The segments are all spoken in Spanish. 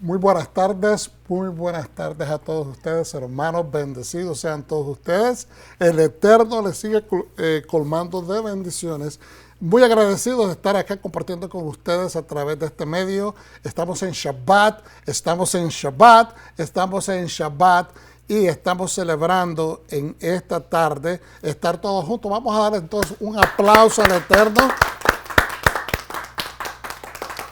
Muy buenas tardes a todos ustedes, hermanos, bendecidos sean todos ustedes. El Eterno les sigue colmando de bendiciones. Muy agradecidos de estar acá compartiendo con ustedes a través de este medio. Estamos en Shabbat y estamos celebrando en esta tarde estar todos juntos. Vamos a dar entonces un aplauso al Eterno,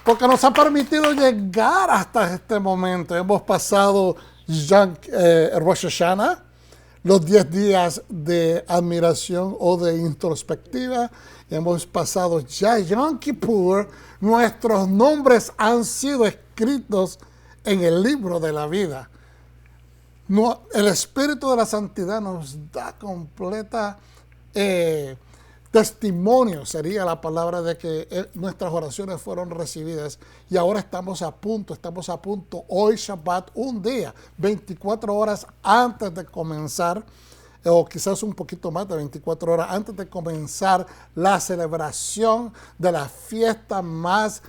porque nos ha permitido llegar hasta este momento. Hemos pasado Rosh Hashanah, los 10 días de admiración o de introspectiva. Hemos pasado ya Yom Kippur. Nuestros nombres han sido escritos en el libro de la vida. El Espíritu de la Santidad nos da completa testimonio, sería la palabra, de que nuestras oraciones fueron recibidas. Y ahora estamos a punto, hoy Shabbat, un día, 24 horas antes de comenzar, o quizás un poquito más de 24 horas antes de comenzar la celebración de la fiesta más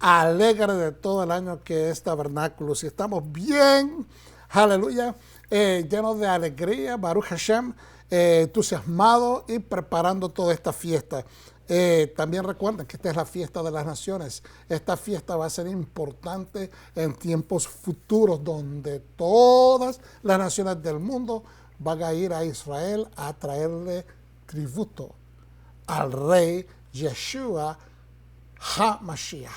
alegre de todo el año, que es Tabernáculos. Y estamos bien, aleluya, llenos de alegría, Baruch Hashem, entusiasmado y preparando toda esta fiesta. También recuerden que esta es la fiesta de las naciones. Esta fiesta va a ser importante en tiempos futuros, donde todas las naciones del mundo van a ir a Israel a traerle tributo al rey Yeshua HaMashiach,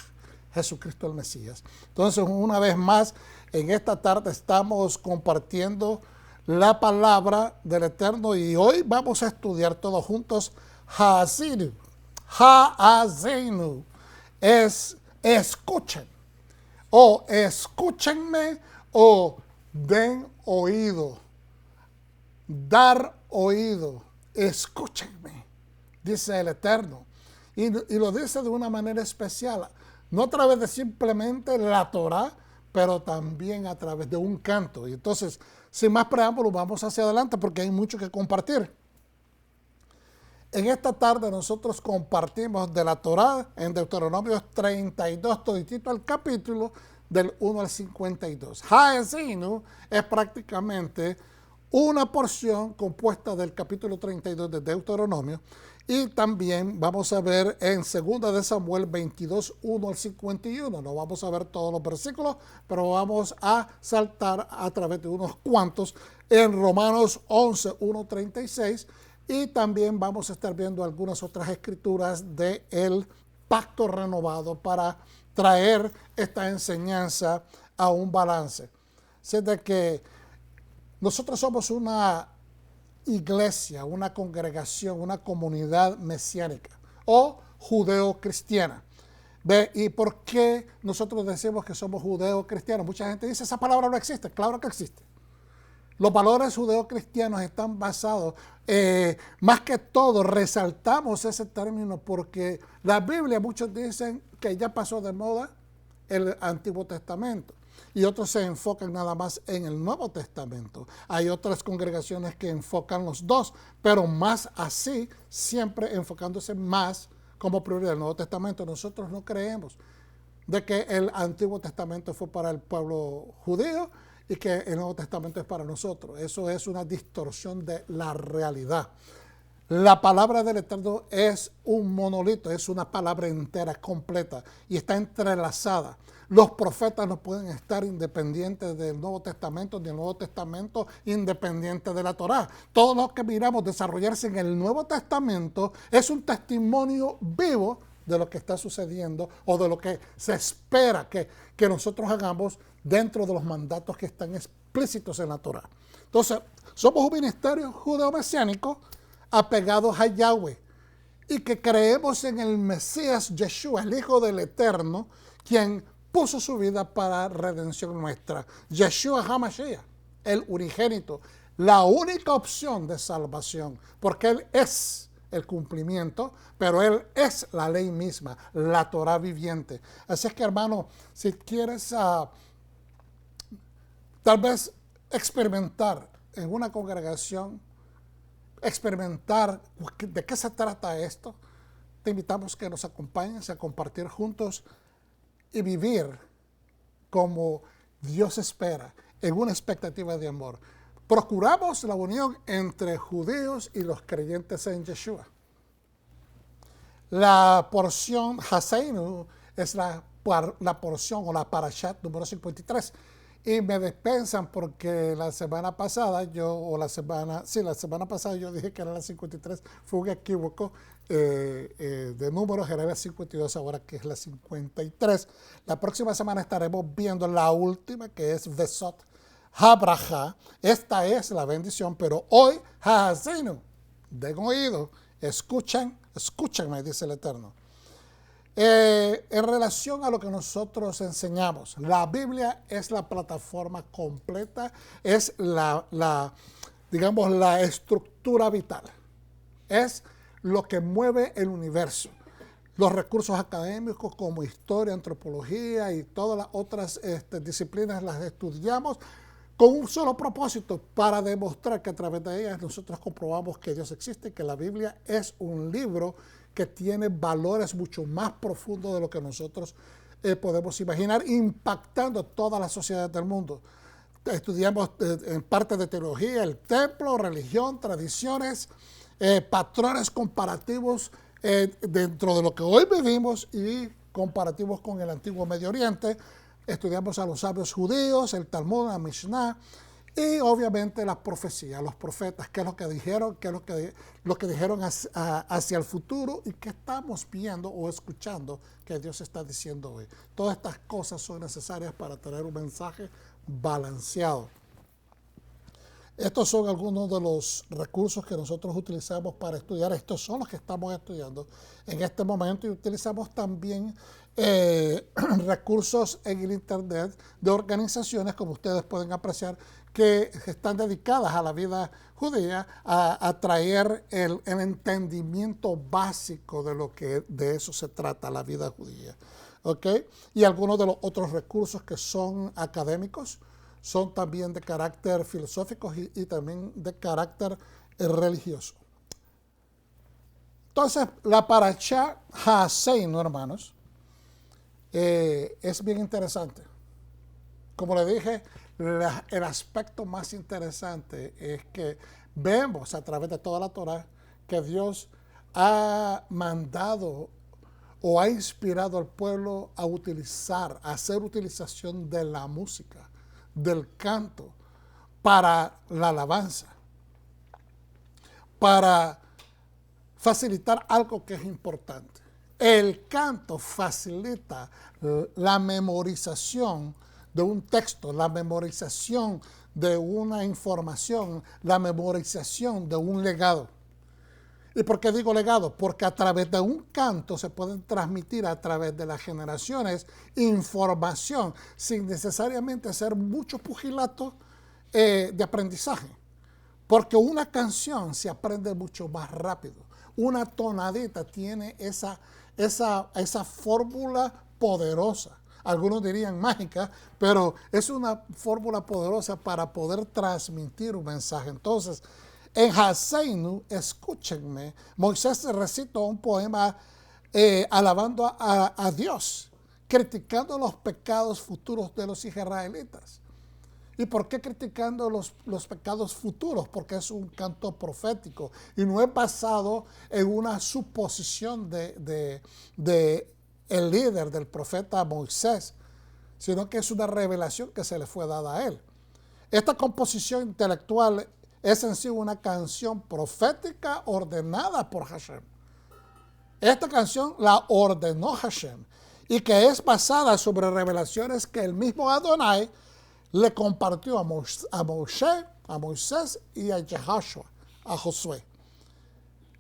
Jesucristo el Mesías. Entonces, una vez más, en esta tarde estamos compartiendo la palabra del Eterno, y hoy vamos a estudiar todos juntos Ha'azinu. Ha'azinu es escuchen, o escúchenme, o den oído, dar oído, escúchenme, dice el Eterno. Y lo dice de una manera especial, no a través de simplemente la Torah, pero también a través de un canto. Y entonces, sin más preámbulos, vamos hacia adelante porque hay mucho que compartir. En esta tarde nosotros compartimos de la Torá en Deuteronomio 32, toditito el capítulo del 1 al 52. Ha'azinu es prácticamente una porción compuesta del capítulo 32 de Deuteronomio, y también vamos a ver en 2 de Samuel 22, 1 al 51. No vamos a ver todos los versículos, pero vamos a saltar a través de unos cuantos en Romanos 11, 1, 36, y también vamos a estar viendo algunas otras escrituras del pacto renovado para traer esta enseñanza a un balance. Así de que nosotros somos una iglesia, una congregación, una comunidad mesiánica o judeo-cristiana. ¿Y por qué nosotros decimos que somos judeo-cristianos? Mucha gente dice, esa palabra no existe. Claro que existe. Los valores judeo-cristianos están basados, más que todo, resaltamos ese término porque la Biblia, muchos dicen que ya pasó de moda el Antiguo Testamento, y otros se enfocan nada más en el Nuevo Testamento. Hay otras congregaciones que enfocan los dos, pero más así, siempre enfocándose más como prioridad el Nuevo Testamento. Nosotros no creemos de que el Antiguo Testamento fue para el pueblo judío y que el Nuevo Testamento es para nosotros. Eso es una distorsión de la realidad. La palabra del Eterno es un monolito, es una palabra entera, completa, y está entrelazada. Los profetas no pueden estar independientes del Nuevo Testamento, ni el Nuevo Testamento independiente de la Torá. Todo lo que miramos desarrollarse en el Nuevo Testamento es un testimonio vivo de lo que está sucediendo o de lo que se espera que nosotros hagamos dentro de los mandatos que están explícitos en la Torá. Entonces, somos un ministerio judeo-mesiánico apegados a Yahweh, y que creemos en el Mesías Yeshua, el Hijo del Eterno, quien puso su vida para redención nuestra. Yeshua HaMashiach, el unigénito, la única opción de salvación, porque Él es el cumplimiento, pero Él es la ley misma, la Torah viviente. Así es que, hermano, si quieres tal vez experimentar en una congregación, experimentar de qué se trata esto, te invitamos que nos acompañes a compartir juntos y vivir como Dios espera en una expectativa de amor. Procuramos la unión entre judíos y los creyentes en Yeshua. La porción Haseinu es la porción o la parashat número 53. Y me dispensan porque la semana pasada la semana pasada yo dije que era la 53, fue un equívoco de números, era la 52, ahora que es la 53. La próxima semana estaremos viendo la última, que es Vesot Habraja. Esta es la bendición, pero hoy, Ha'azinu, den oído, escúchenme, dice el Eterno. En relación a lo que nosotros enseñamos, la Biblia es la plataforma completa, es digamos, la estructura vital, es lo que mueve el universo. Los recursos académicos como historia, antropología y todas las otras disciplinas las estudiamos con un solo propósito, para demostrar que a través de ellas nosotros comprobamos que Dios existe, que la Biblia es un libro que tiene valores mucho más profundos de lo que nosotros podemos imaginar, impactando todas las sociedades del mundo. Estudiamos en parte de teología, el templo, religión, tradiciones, patrones comparativos dentro de lo que hoy vivimos y comparativos con el antiguo Medio Oriente. Estudiamos a los sabios judíos, el Talmud, la Mishnah, y obviamente las profecías, los profetas, qué es lo que dijeron, qué es lo que dijeron hacia el futuro y qué estamos viendo o escuchando que Dios está diciendo hoy. Todas estas cosas son necesarias para tener un mensaje balanceado. Estos son algunos de los recursos que nosotros utilizamos para estudiar. Estos son los que estamos estudiando en este momento, y utilizamos también recursos en el Internet de organizaciones, como ustedes pueden apreciar, que están dedicadas a la vida judía, a traer el entendimiento básico de lo que de eso se trata la vida judía. ¿Okay? Y algunos de los otros recursos que son académicos son también de carácter filosófico y también de carácter religioso. Entonces, la parashá Ha'aseinu, hermanos, es bien interesante. Como le dije, el aspecto más interesante es que vemos a través de toda la Torah que Dios ha mandado o ha inspirado al pueblo a hacer utilización de la música, del canto, para la alabanza, para facilitar algo que es importante. El canto facilita la memorización de un texto, la memorización de una información, la memorización de un legado. ¿Y por qué digo legado? Porque a través de un canto se pueden transmitir a través de las generaciones información sin necesariamente hacer mucho pugilato de aprendizaje. Porque una canción se aprende mucho más rápido. Una tonadita tiene esa fórmula poderosa. Algunos dirían mágica, pero es una fórmula poderosa para poder transmitir un mensaje. Entonces, en Ha'aseinu, escúchenme, Moisés recitó un poema alabando a Dios, criticando los pecados futuros de los israelitas. ¿Y por qué criticando los pecados futuros? Porque es un canto profético y no es basado en una suposición de el líder, del profeta Moisés, sino que es una revelación que se le fue dada a él. Esta composición intelectual es en sí una canción profética ordenada por Hashem. Esta canción la ordenó Hashem y que es basada sobre revelaciones que el mismo Adonai le compartió a Moisés y a Yahashua, a Josué.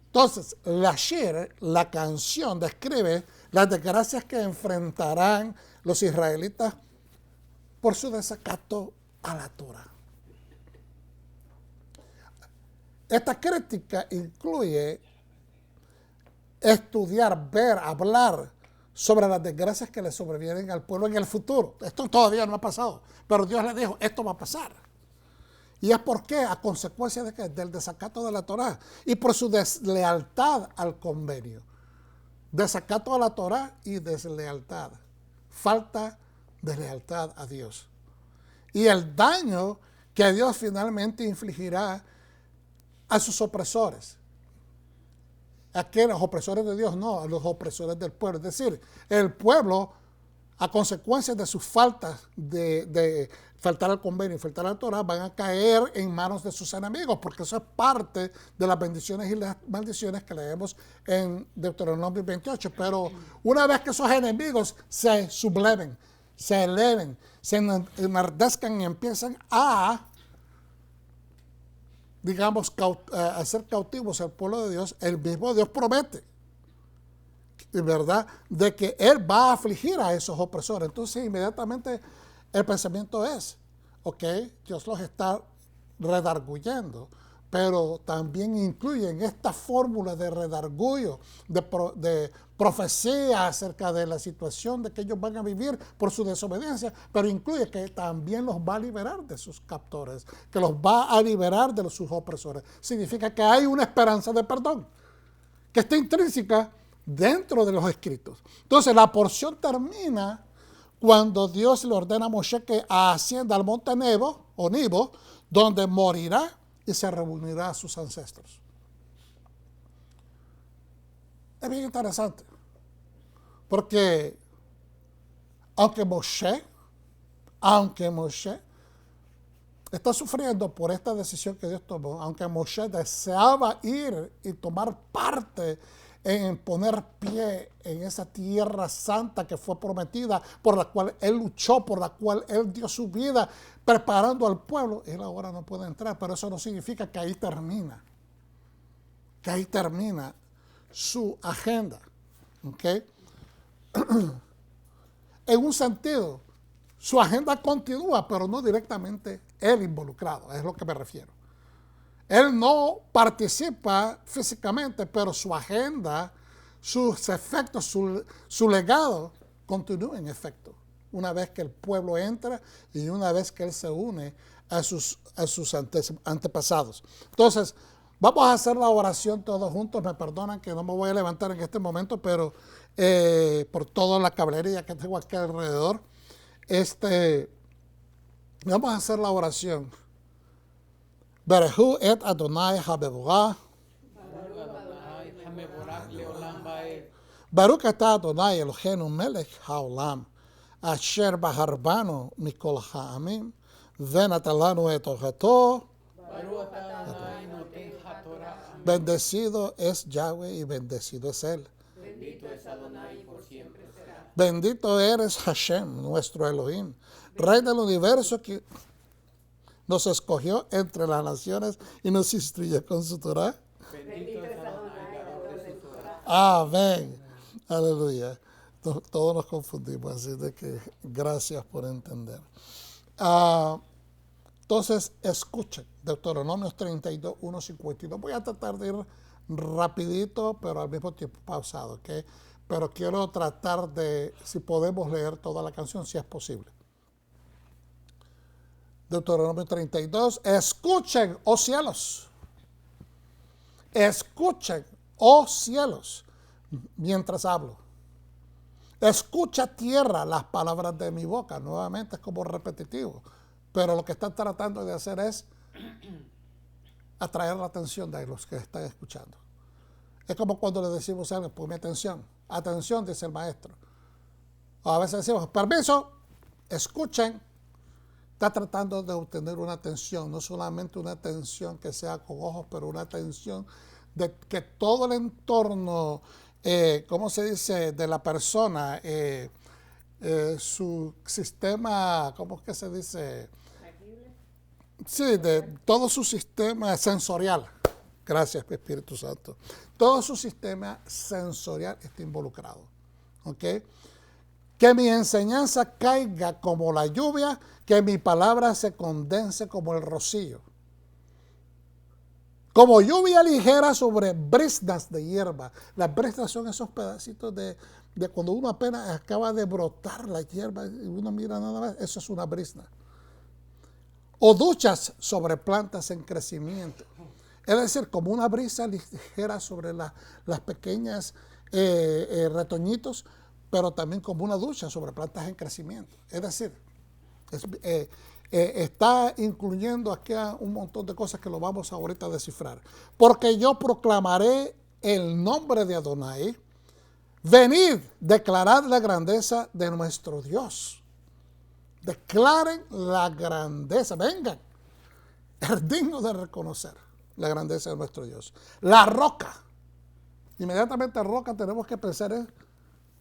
Entonces, la Shir, la canción, describe las desgracias que enfrentarán los israelitas por su desacato a la Torah. Esta crítica incluye estudiar, ver, hablar sobre las desgracias que le sobrevienen al pueblo en el futuro. Esto todavía no ha pasado, pero Dios le dijo, esto va a pasar. ¿Y es por qué? A consecuencia de qué? Del desacato de la Torah y por su deslealtad al convenio. Desacato a la Torah y deslealtad. Falta de lealtad a Dios. y el daño que Dios finalmente infligirá a sus opresores. ¿A qué? Los opresores de Dios, no, a los opresores del pueblo. Es decir, el pueblo, a consecuencia de sus faltas de faltar al convenio y faltar a la Torah, van a caer en manos de sus enemigos, porque eso es parte de las bendiciones y las maldiciones que leemos en Deuteronomio 28. Pero una vez que esos enemigos se subleven, se eleven, se enardezcan y empiezan a, digamos, hacer cautivos al pueblo de Dios, el mismo Dios promete, ¿verdad?, de que Él va a afligir a esos opresores. Entonces, inmediatamente el pensamiento es, ok, Dios los está redarguyendo, pero también incluye en esta fórmula de redarguyo, de profecía acerca de la situación de que ellos van a vivir por su desobediencia, pero incluye que también los va a liberar de sus captores, que los va a liberar de sus opresores. Significa que hay una esperanza de perdón que está intrínseca dentro de los escritos. Entonces la porción termina cuando Dios le ordena a Moshe que ascienda al monte Nebo, o Nebo, donde morirá y se reunirá a sus ancestros. Es bien interesante, porque aunque Moshe está sufriendo por esta decisión que Dios tomó, aunque Moshe deseaba ir y tomar parte en poner pie en esa tierra santa que fue prometida, por la cual él luchó, por la cual él dio su vida, preparando al pueblo, él ahora no puede entrar, pero eso no significa que ahí termina su agenda, ¿ok? En un sentido, su agenda continúa, pero no directamente él involucrado, es lo que me refiero. Él no participa físicamente, pero su agenda, sus efectos, su legado continúa en efecto. Una vez que el pueblo entra y una vez que él se une a sus antepasados. Entonces, vamos a hacer la oración todos juntos. Me perdonan que no me voy a levantar en este momento, pero por toda la cablería que tengo aquí alrededor, vamos a hacer la oración. Berehu et Adonai habevorah. Baruch atah Adonai Eloheinu melech haolam. Asher baharbanu mikol ha'amim. Venata lanu et torato. Bendecido es Yahweh y bendecido es Él. Bendito es Adonai y por siempre será. Bendito eres Hashem, nuestro Elohim, Rey del universo, que nos escogió entre las naciones y nos instruye con su Torah. Bendito es Adonai, dador de su Torah. Amén. Aleluya. Todos nos confundimos, así de que gracias por entender. Entonces, escuchen, Deuteronomio 32, 1, 52. Voy a tratar de ir rapidito, pero al mismo tiempo pausado, ¿ok? Pero quiero tratar de, si podemos leer toda la canción, si es posible. Deuteronomio 32, escuchen, oh cielos. Escuchen, oh cielos, mientras hablo. Escucha tierra las palabras de mi boca. Nuevamente es como repetitivo. Pero lo que están tratando de hacer es atraer la atención de los que están escuchando. Es como cuando le decimos a alguien, ponme atención. Atención, dice el maestro. O a veces decimos, permiso, escuchen. Está tratando de obtener una atención, no solamente una atención que sea con ojos, pero una atención de que todo el entorno, ¿cómo se dice?, de la persona, su sistema, ¿cómo es que se dice? Sí, de todo su sistema sensorial. Gracias, Espíritu Santo. Todo su sistema sensorial está involucrado. ¿Ok? Que mi enseñanza caiga como la lluvia, que mi palabra se condense como el rocío. Como lluvia ligera sobre briznas de hierba. Las briznas son esos pedacitos de cuando uno apenas acaba de brotar la hierba y uno mira nada más, eso es una brizna. O duchas sobre plantas en crecimiento. Es decir, como una brisa ligera sobre las pequeñas retoñitos, pero también como una ducha sobre plantas en crecimiento. Es decir, está incluyendo aquí un montón de cosas que lo vamos ahorita a descifrar. Porque yo proclamaré el nombre de Adonai. Venid, declarad la grandeza de nuestro Dios. Declaren la grandeza. Vengan. Es digno de reconocer la grandeza de nuestro Dios. La roca. Inmediatamente roca tenemos que pensar en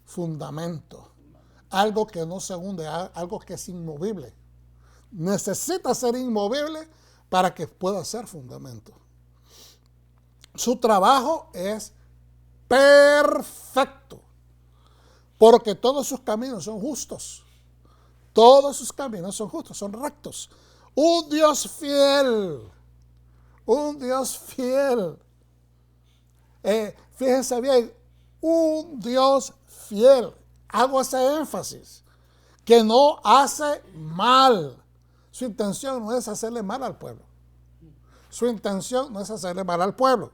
fundamento. Algo que no se hunde, algo que es inmovible. Necesita ser inmovible para que pueda ser fundamento. Su trabajo es perfecto, porque todos sus caminos son justos. Todos sus caminos son justos, son rectos. Un Dios fiel. Un Dios fiel. Fíjense bien, un Dios fiel. Hago ese énfasis. Que no hace mal. Su intención no es hacerle mal al pueblo. Su intención no es hacerle mal al pueblo.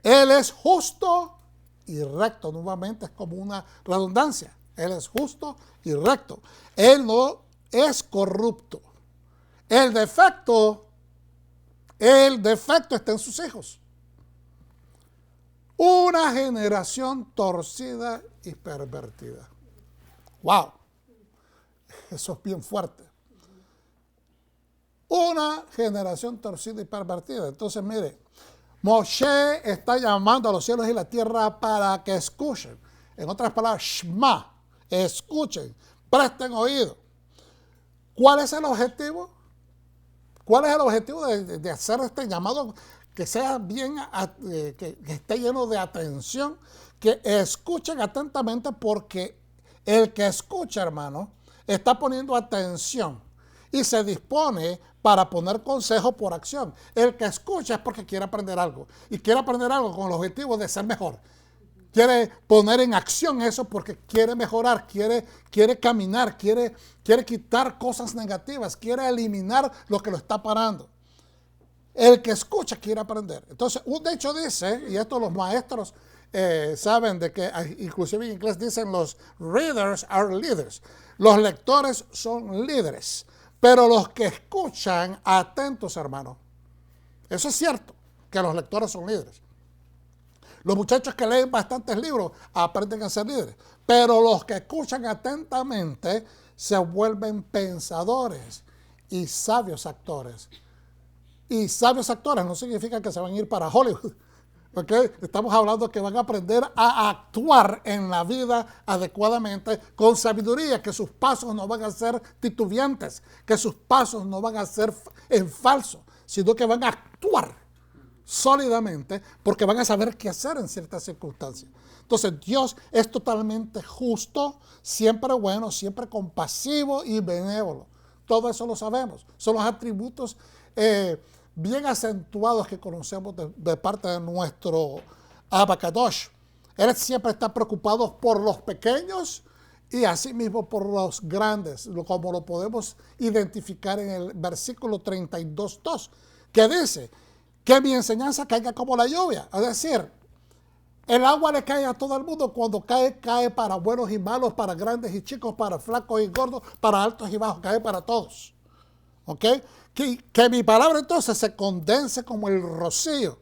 Él es justo y recto. Nuevamente es como una redundancia. Él es justo y recto. Él no es corrupto. El defecto está en sus hijos. Una generación torcida y pervertida. ¡Wow! Eso es bien fuerte. Una generación torcida y pervertida. Entonces, mire, Moshe está llamando a los cielos y la tierra para que escuchen. En otras palabras, Shema, escuchen, presten oído. ¿Cuál es el objetivo? ¿Cuál es el objetivo de hacer este llamado que sea bien, que esté lleno de atención? Que escuchen atentamente, porque el que escucha, hermano, está poniendo atención y se dispone para poner consejo por acción. El que escucha es porque quiere aprender algo, y quiere aprender algo con el objetivo de ser mejor. Quiere poner en acción eso porque quiere mejorar, quiere caminar, quiere quitar cosas negativas, quiere eliminar lo que lo está parando. El que escucha quiere aprender. Entonces, un dicho dice, y esto los maestros saben de que, inclusive en inglés dicen los readers are leaders. Los lectores son líderes, pero los que escuchan, atentos, hermano. Eso es cierto, que los lectores son líderes. Los muchachos que leen bastantes libros aprenden a ser líderes, pero los que escuchan atentamente se vuelven pensadores y sabios actores. Y sabios actores no significa que se van a ir para Hollywood. ¿Okay? Estamos hablando que van a aprender a actuar en la vida adecuadamente, con sabiduría, que sus pasos no van a ser titubeantes, que sus pasos no van a ser en falso, sino que van a actuar sólidamente, porque van a saber qué hacer en ciertas circunstancias. Entonces, Dios es totalmente justo, siempre bueno, siempre compasivo y benévolo. Todo eso lo sabemos. Son los atributos bien acentuados que conocemos de parte de nuestro Abba Kadosh. Él siempre está preocupado por los pequeños y asimismo por los grandes, como lo podemos identificar en el versículo 32:2, que dice: que mi enseñanza caiga como la lluvia. Es decir, el agua le cae a todo el mundo. Cuando cae, cae para buenos y malos, para grandes y chicos, para flacos y gordos, para altos y bajos, cae para todos. ¿Ok? Que mi palabra entonces se condense como el rocío.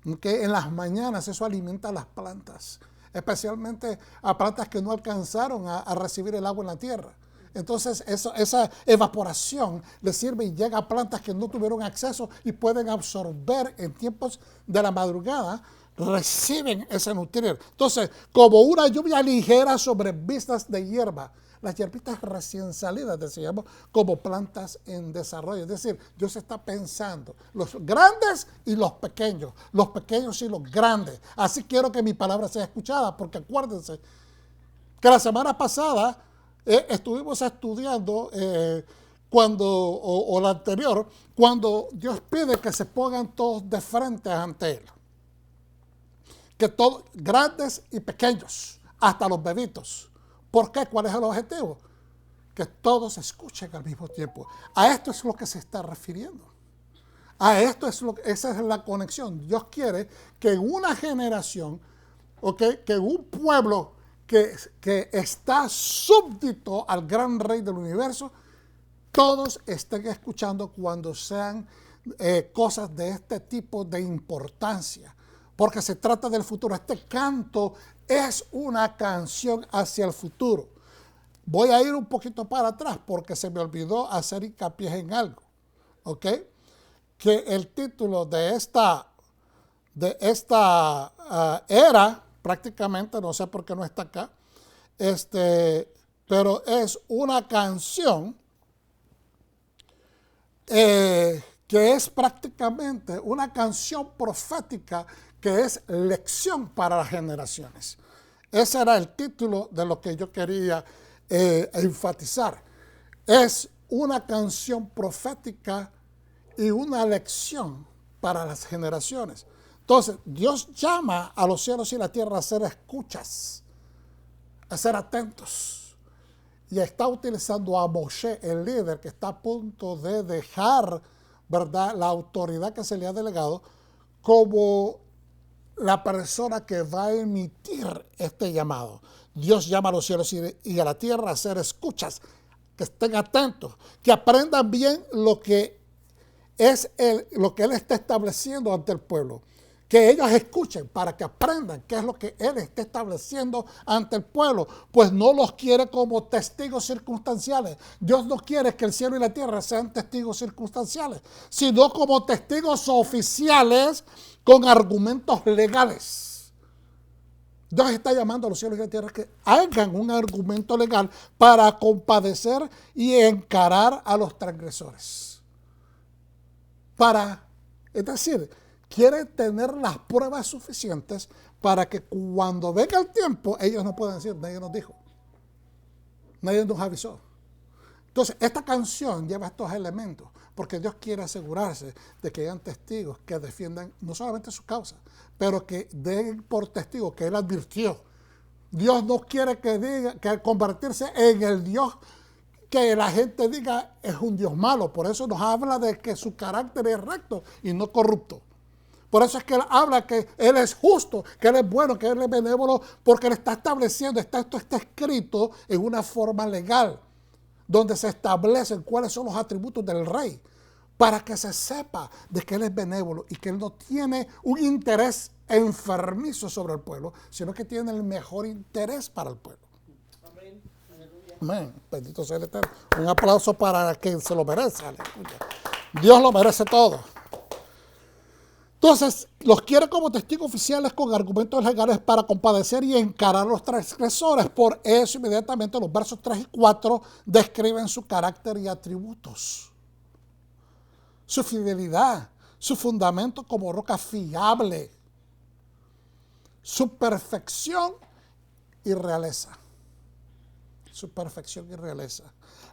¿Ok? En las mañanas eso alimenta a las plantas, especialmente a plantas que no alcanzaron a recibir el agua en la tierra. Entonces esa evaporación le sirve y llega a plantas que no tuvieron acceso y pueden absorber en tiempos de la madrugada, reciben ese nutriente. Entonces, como una lluvia ligera sobre vistas de hierba, las hierbitas recién salidas, decíamos, como plantas en desarrollo. Es decir, Dios está pensando los grandes y los pequeños y los grandes. Así quiero que mi palabra sea escuchada, porque acuérdense que la semana pasada estuvimos estudiando la anterior, cuando Dios pide que se pongan todos de frente ante Él. Que todos, grandes y pequeños, hasta los bebitos. ¿Por qué? ¿Cuál es el objetivo? Que todos escuchen al mismo tiempo. A esto es lo que se está refiriendo. Esa es la conexión. Dios quiere que en una generación, que un pueblo que está súbdito al gran rey del universo, todos estén escuchando cuando sean cosas de este tipo de importancia, porque se trata del futuro. Este canto es una canción hacia el futuro. Voy a ir un poquito para atrás porque se me olvidó hacer hincapié en algo, ¿ok? Que el título de esta era, prácticamente, no sé por qué no está acá, pero es una canción que es prácticamente una canción profética que es lección para las generaciones. Ese era el título de lo que yo quería enfatizar. Es una canción profética y una lección para las generaciones. Entonces, Dios llama a los cielos y la tierra a ser escuchas, a ser atentos. Y está utilizando a Moshe, el líder que está a punto de dejar, ¿verdad?, la autoridad que se le ha delegado, como la persona que va a emitir este llamado. Dios llama a los cielos y a la tierra a ser escuchas, que estén atentos, que aprendan bien lo que lo que Él está estableciendo ante el pueblo. Que ellos escuchen para que aprendan qué es lo que Él está estableciendo ante el pueblo. Pues no los quiere como testigos circunstanciales. Dios no quiere que el cielo y la tierra sean testigos circunstanciales, sino como testigos oficiales con argumentos legales. Dios está llamando a los cielos y la tierra que hagan un argumento legal para compadecer y encarar a los transgresores. Es decir, quiere tener las pruebas suficientes para que cuando venga el tiempo, ellos no puedan decir, nadie nos dijo, nadie nos avisó. Entonces, esta canción lleva estos elementos, porque Dios quiere asegurarse de que hayan testigos que defiendan no solamente su causa, pero que den por testigo que Él advirtió. Dios no quiere que convertirse en el Dios que la gente diga es un Dios malo. Por eso nos habla de que su carácter es recto y no corrupto. Por eso es que Él habla que Él es justo, que Él es bueno, que Él es benévolo, porque Él está estableciendo, esto está escrito en una forma legal, donde se establecen cuáles son los atributos del rey, para que se sepa de que Él es benévolo y que Él no tiene un interés enfermizo sobre el pueblo, sino que tiene el mejor interés para el pueblo. Amén. Amén. Bendito sea el Eterno. Un aplauso para quien se lo merece. Aleluya. Dios lo merece todo. Entonces, los quiere como testigos oficiales con argumentos legales para compadecer y encarar a los transgresores. Por eso, inmediatamente, los versos 3 y 4 describen su carácter y atributos. Su fidelidad, su fundamento como roca fiable, su perfección y realeza. Su perfección y realeza.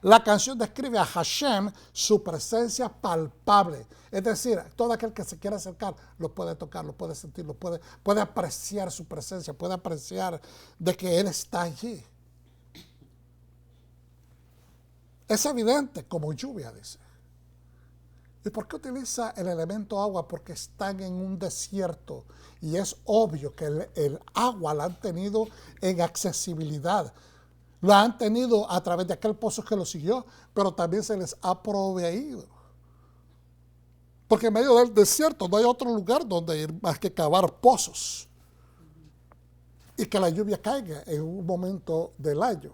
La canción describe a Hashem, su presencia palpable. Es decir, todo aquel que se quiera acercar lo puede tocar, lo puede sentir, puede apreciar su presencia, puede apreciar de que Él está allí. Es evidente como lluvia, dice. ¿Y por qué utiliza el elemento agua? Porque están en un desierto y es obvio que el agua la han tenido en accesibilidad. La han tenido a través de aquel pozo que lo siguió, pero también se les ha proveído. Porque en medio del desierto no hay otro lugar donde ir más que cavar pozos. Y que la lluvia caiga en un momento del año.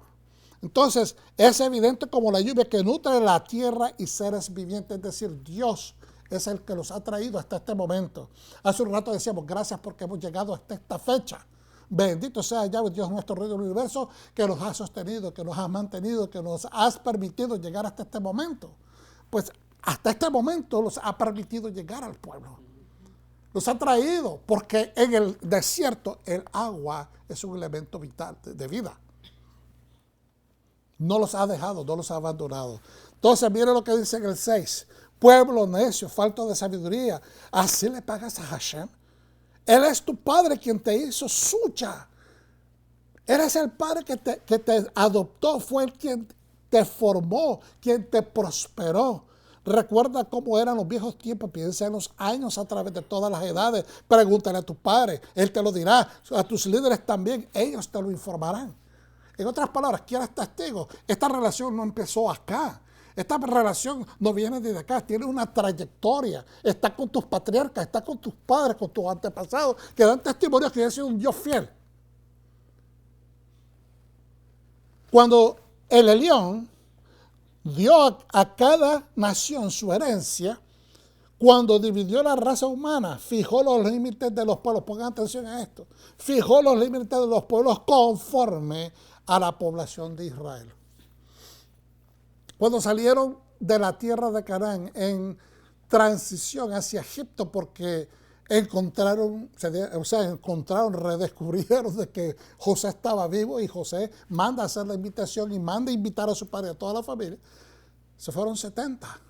Entonces, es evidente como la lluvia que nutre la tierra y seres vivientes. Es decir, Dios es el que los ha traído hasta este momento. Hace un rato decíamos, gracias porque hemos llegado hasta esta fecha. Bendito sea Yahweh, Dios nuestro Rey del universo, que nos ha sostenido, que nos ha mantenido, que nos has permitido llegar hasta este momento. Pues hasta este momento los ha permitido llegar al pueblo. Los ha traído, porque en el desierto el agua es un elemento vital de vida. No los ha dejado, no los ha abandonado. Entonces, mire lo que dice en el 6. Pueblo necio, falto de sabiduría, ¿así le pagas a Hashem? Él es tu padre quien te hizo suya. Él es el padre que te adoptó, fue el quien te formó, quien te prosperó. Recuerda cómo eran los viejos tiempos, piensa en los años a través de todas las edades. Pregúntale a tu padre, él te lo dirá. A tus líderes también, ellos te lo informarán. En otras palabras, ¿quieres testigo? Esta relación no empezó acá. Esta relación no viene desde acá, tiene una trayectoria. Está con tus patriarcas, está con tus padres, con tus antepasados, que dan testimonio que yo he sido un Dios fiel. Cuando el Elión dio a cada nación su herencia, cuando dividió la raza humana, fijó los límites de los pueblos. Pongan atención a esto. Fijó los límites de los pueblos conforme a la población de Israel. Cuando salieron de la tierra de Canaán en transición hacia Egipto, porque redescubrieron de que José estaba vivo, y José manda a hacer la invitación y manda a invitar a su padre y a toda la familia, se fueron 70.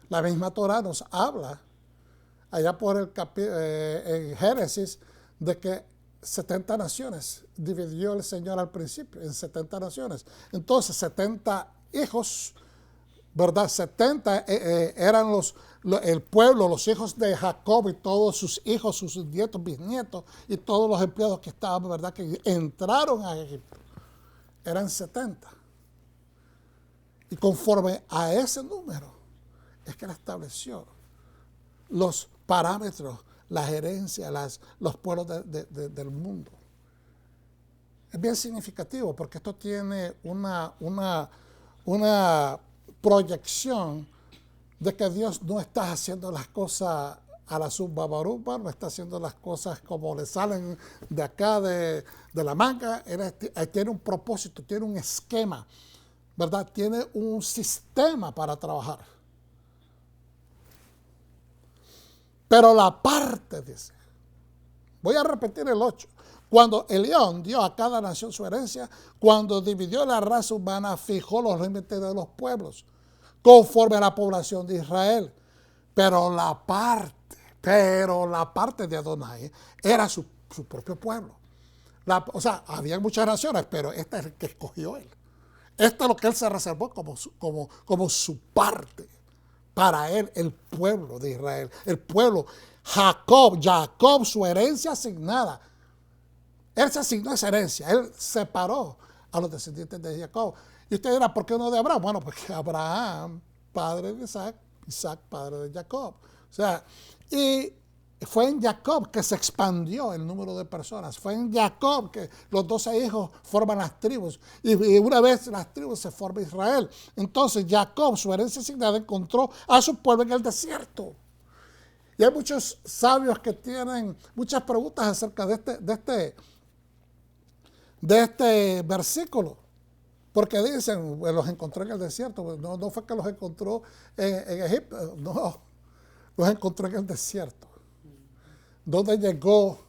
La misma Torah nos habla allá por en Génesis de que 70 naciones dividió el Señor al principio, en 70 naciones. Entonces 70 hijos, ¿verdad? 70 eran el pueblo, los hijos de Jacob y todos sus hijos, sus nietos, bisnietos y todos los empleados que estaban, ¿verdad?, que entraron a Egipto. Eran 70. Y conforme a ese número es que él estableció los parámetros, las herencias, los pueblos del mundo. Es bien significativo porque esto tiene una proyección de que Dios no está haciendo las cosas a la subbabarupa, no está haciendo las cosas como le salen de acá de la manga. Él tiene un propósito, tiene un esquema, ¿verdad? Tiene un sistema para trabajar. Pero la parte, dice, voy a repetir el 8. Cuando Elión dio a cada nación su herencia, cuando dividió la raza humana, fijó los límites de los pueblos, conforme a la población de Israel. Pero la parte de Adonai era su propio pueblo. Había muchas naciones, pero esta es el que escogió él. Esto es lo que él se reservó como su parte. Para él, el pueblo de Israel, el pueblo Jacob, su herencia asignada. Él se asignó esa herencia, él separó a los descendientes de Jacob. Y usted dirá, ¿por qué no de Abraham? Bueno, porque Abraham, padre de Isaac, Isaac, padre de Jacob. Y fue en Jacob que se expandió el número de personas. Fue en Jacob que los 12 hijos forman las tribus. Y una vez las tribus se forma Israel. Entonces Jacob, su herencia asignada, encontró a su pueblo en el desierto. Y hay muchos sabios que tienen muchas preguntas acerca de este versículo. Porque dicen, los encontró en el desierto. No fue que los encontró en Egipto. No, los encontró en el desierto. ¿Dónde llegó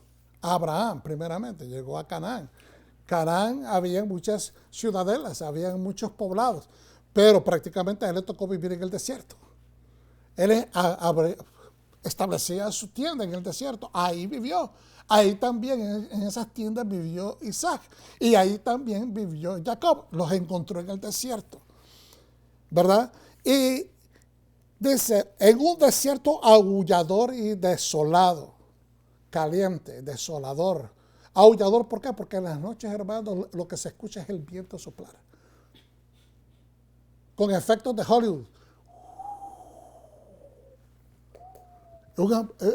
Abraham? Primeramente, llegó a Canaán. Canaán había muchas ciudadelas, había muchos poblados, pero prácticamente a él le tocó vivir en el desierto. Él establecía su tienda en el desierto, ahí vivió. Ahí también, en esas tiendas, vivió Isaac. Y ahí también vivió Jacob. Los encontró en el desierto, ¿verdad? Y dice, en un desierto aullador y desolado. Caliente, desolador. Aullador, ¿por qué? Porque en las noches, hermanos, lo que se escucha es el viento soplar. Con efectos de Hollywood.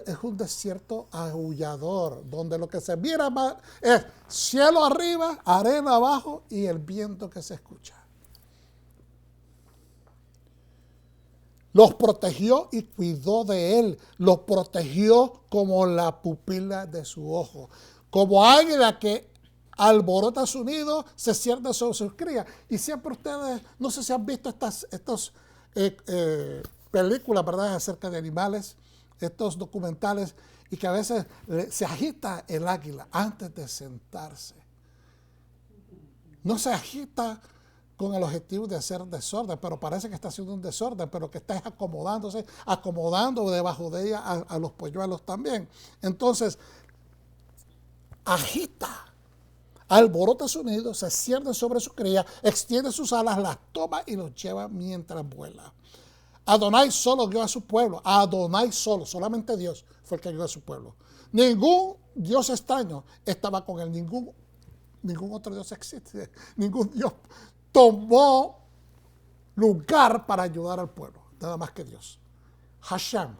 Es un desierto aullador, donde lo que se mira es cielo arriba, arena abajo y el viento que se escucha. Los protegió y cuidó de él. Los protegió como la pupila de su ojo. Como águila que alborota su nido, se cierne sobre sus crías. Y siempre ustedes, no sé si han visto estas películas, ¿verdad?, acerca de animales, estos documentales, y que a veces se agita el águila antes de sentarse. No se agita con el objetivo de hacer desorden, pero parece que está haciendo un desorden, pero que está acomodando debajo de ella a los polluelos también. Entonces, agita, alborota su nido, se cierne sobre su cría, extiende sus alas, las toma y los lleva mientras vuela. Adonai solo guió a su pueblo. Adonai solo, solamente Dios fue el que guió a su pueblo. Ningún Dios extraño estaba con él, ningún otro Dios existe, ningún Dios tomó lugar para ayudar al pueblo, nada más que Dios. Hashem,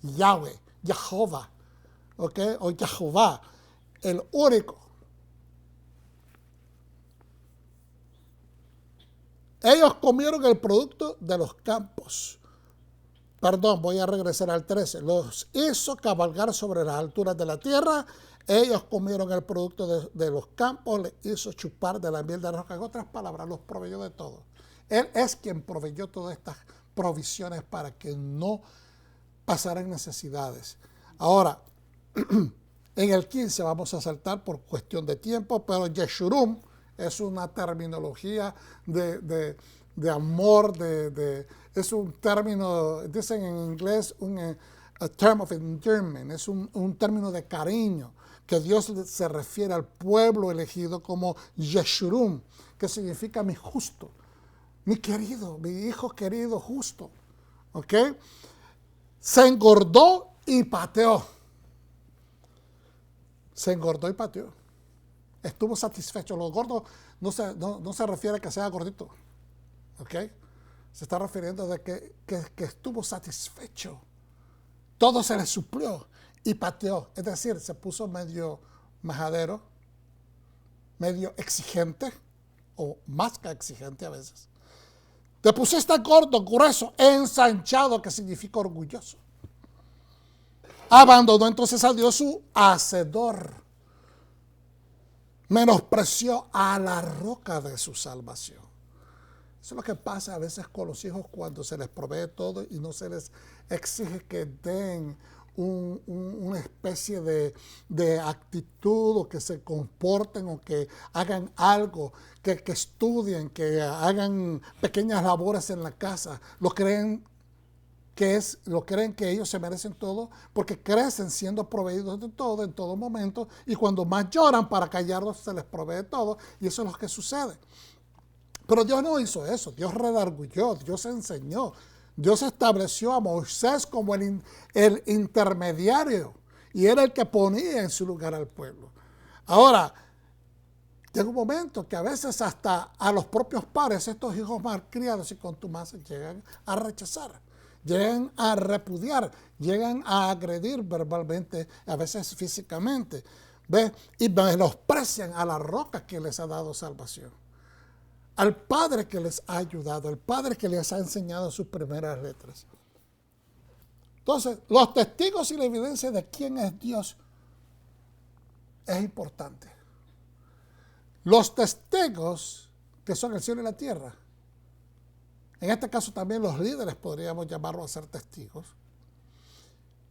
Yahweh, Jehová, ¿ok? O Jehová, el único. Ellos comieron el producto de los campos. Perdón, voy a regresar al 13. Los hizo cabalgar sobre las alturas de la tierra. Ellos comieron el producto de los campos, les hizo chupar de la miel de la roca. En otras palabras, los proveyó de todo. Él es quien proveyó todas estas provisiones para que no pasaran necesidades. Ahora, en el 15 vamos a saltar por cuestión de tiempo, pero Yeshurun es una terminología de amor, es un término, dicen en inglés, a term of endearment, es un término de cariño, que Dios se refiere al pueblo elegido como Yeshurun, que significa mi justo, mi querido, mi hijo querido justo. ¿Ok? Se engordó y pateó. Se engordó y pateó. Estuvo satisfecho. Lo gordo no se refiere a que sea gordito. ¿Ok? Se está refiriendo de que estuvo satisfecho. Todo se le suplió y pateó. Es decir, se puso medio majadero, medio exigente, o más que exigente a veces. Te pusiste gordo, grueso, ensanchado, que significa orgulloso. Abandonó entonces a Dios su hacedor. Menospreció a la roca de su salvación. Eso es lo que pasa a veces con los hijos cuando se les provee todo y no se les exige que den una especie de actitud, o que se comporten, o que hagan algo, que estudien, que hagan pequeñas labores en la casa. Lo creen que ellos se merecen todo, porque crecen siendo proveídos de todo en todo momento, y cuando más lloran para callarlos se les provee todo, y eso es lo que sucede. Pero Dios no hizo eso. Dios redarguyó, Dios enseñó. Dios estableció a Moisés como el intermediario, y era el que ponía en su lugar al pueblo. Ahora, llega un momento que a veces hasta a los propios padres, estos hijos malcriados y contumaces, llegan a rechazar, llegan a repudiar, llegan a agredir verbalmente, a veces físicamente, ¿ves? Y menosprecian a la roca que les ha dado salvación, al Padre que les ha ayudado, al Padre que les ha enseñado sus primeras letras. Entonces, los testigos y la evidencia de quién es Dios es importante. Los testigos, que son el cielo y la tierra, en este caso también los líderes podríamos llamarlos a ser testigos,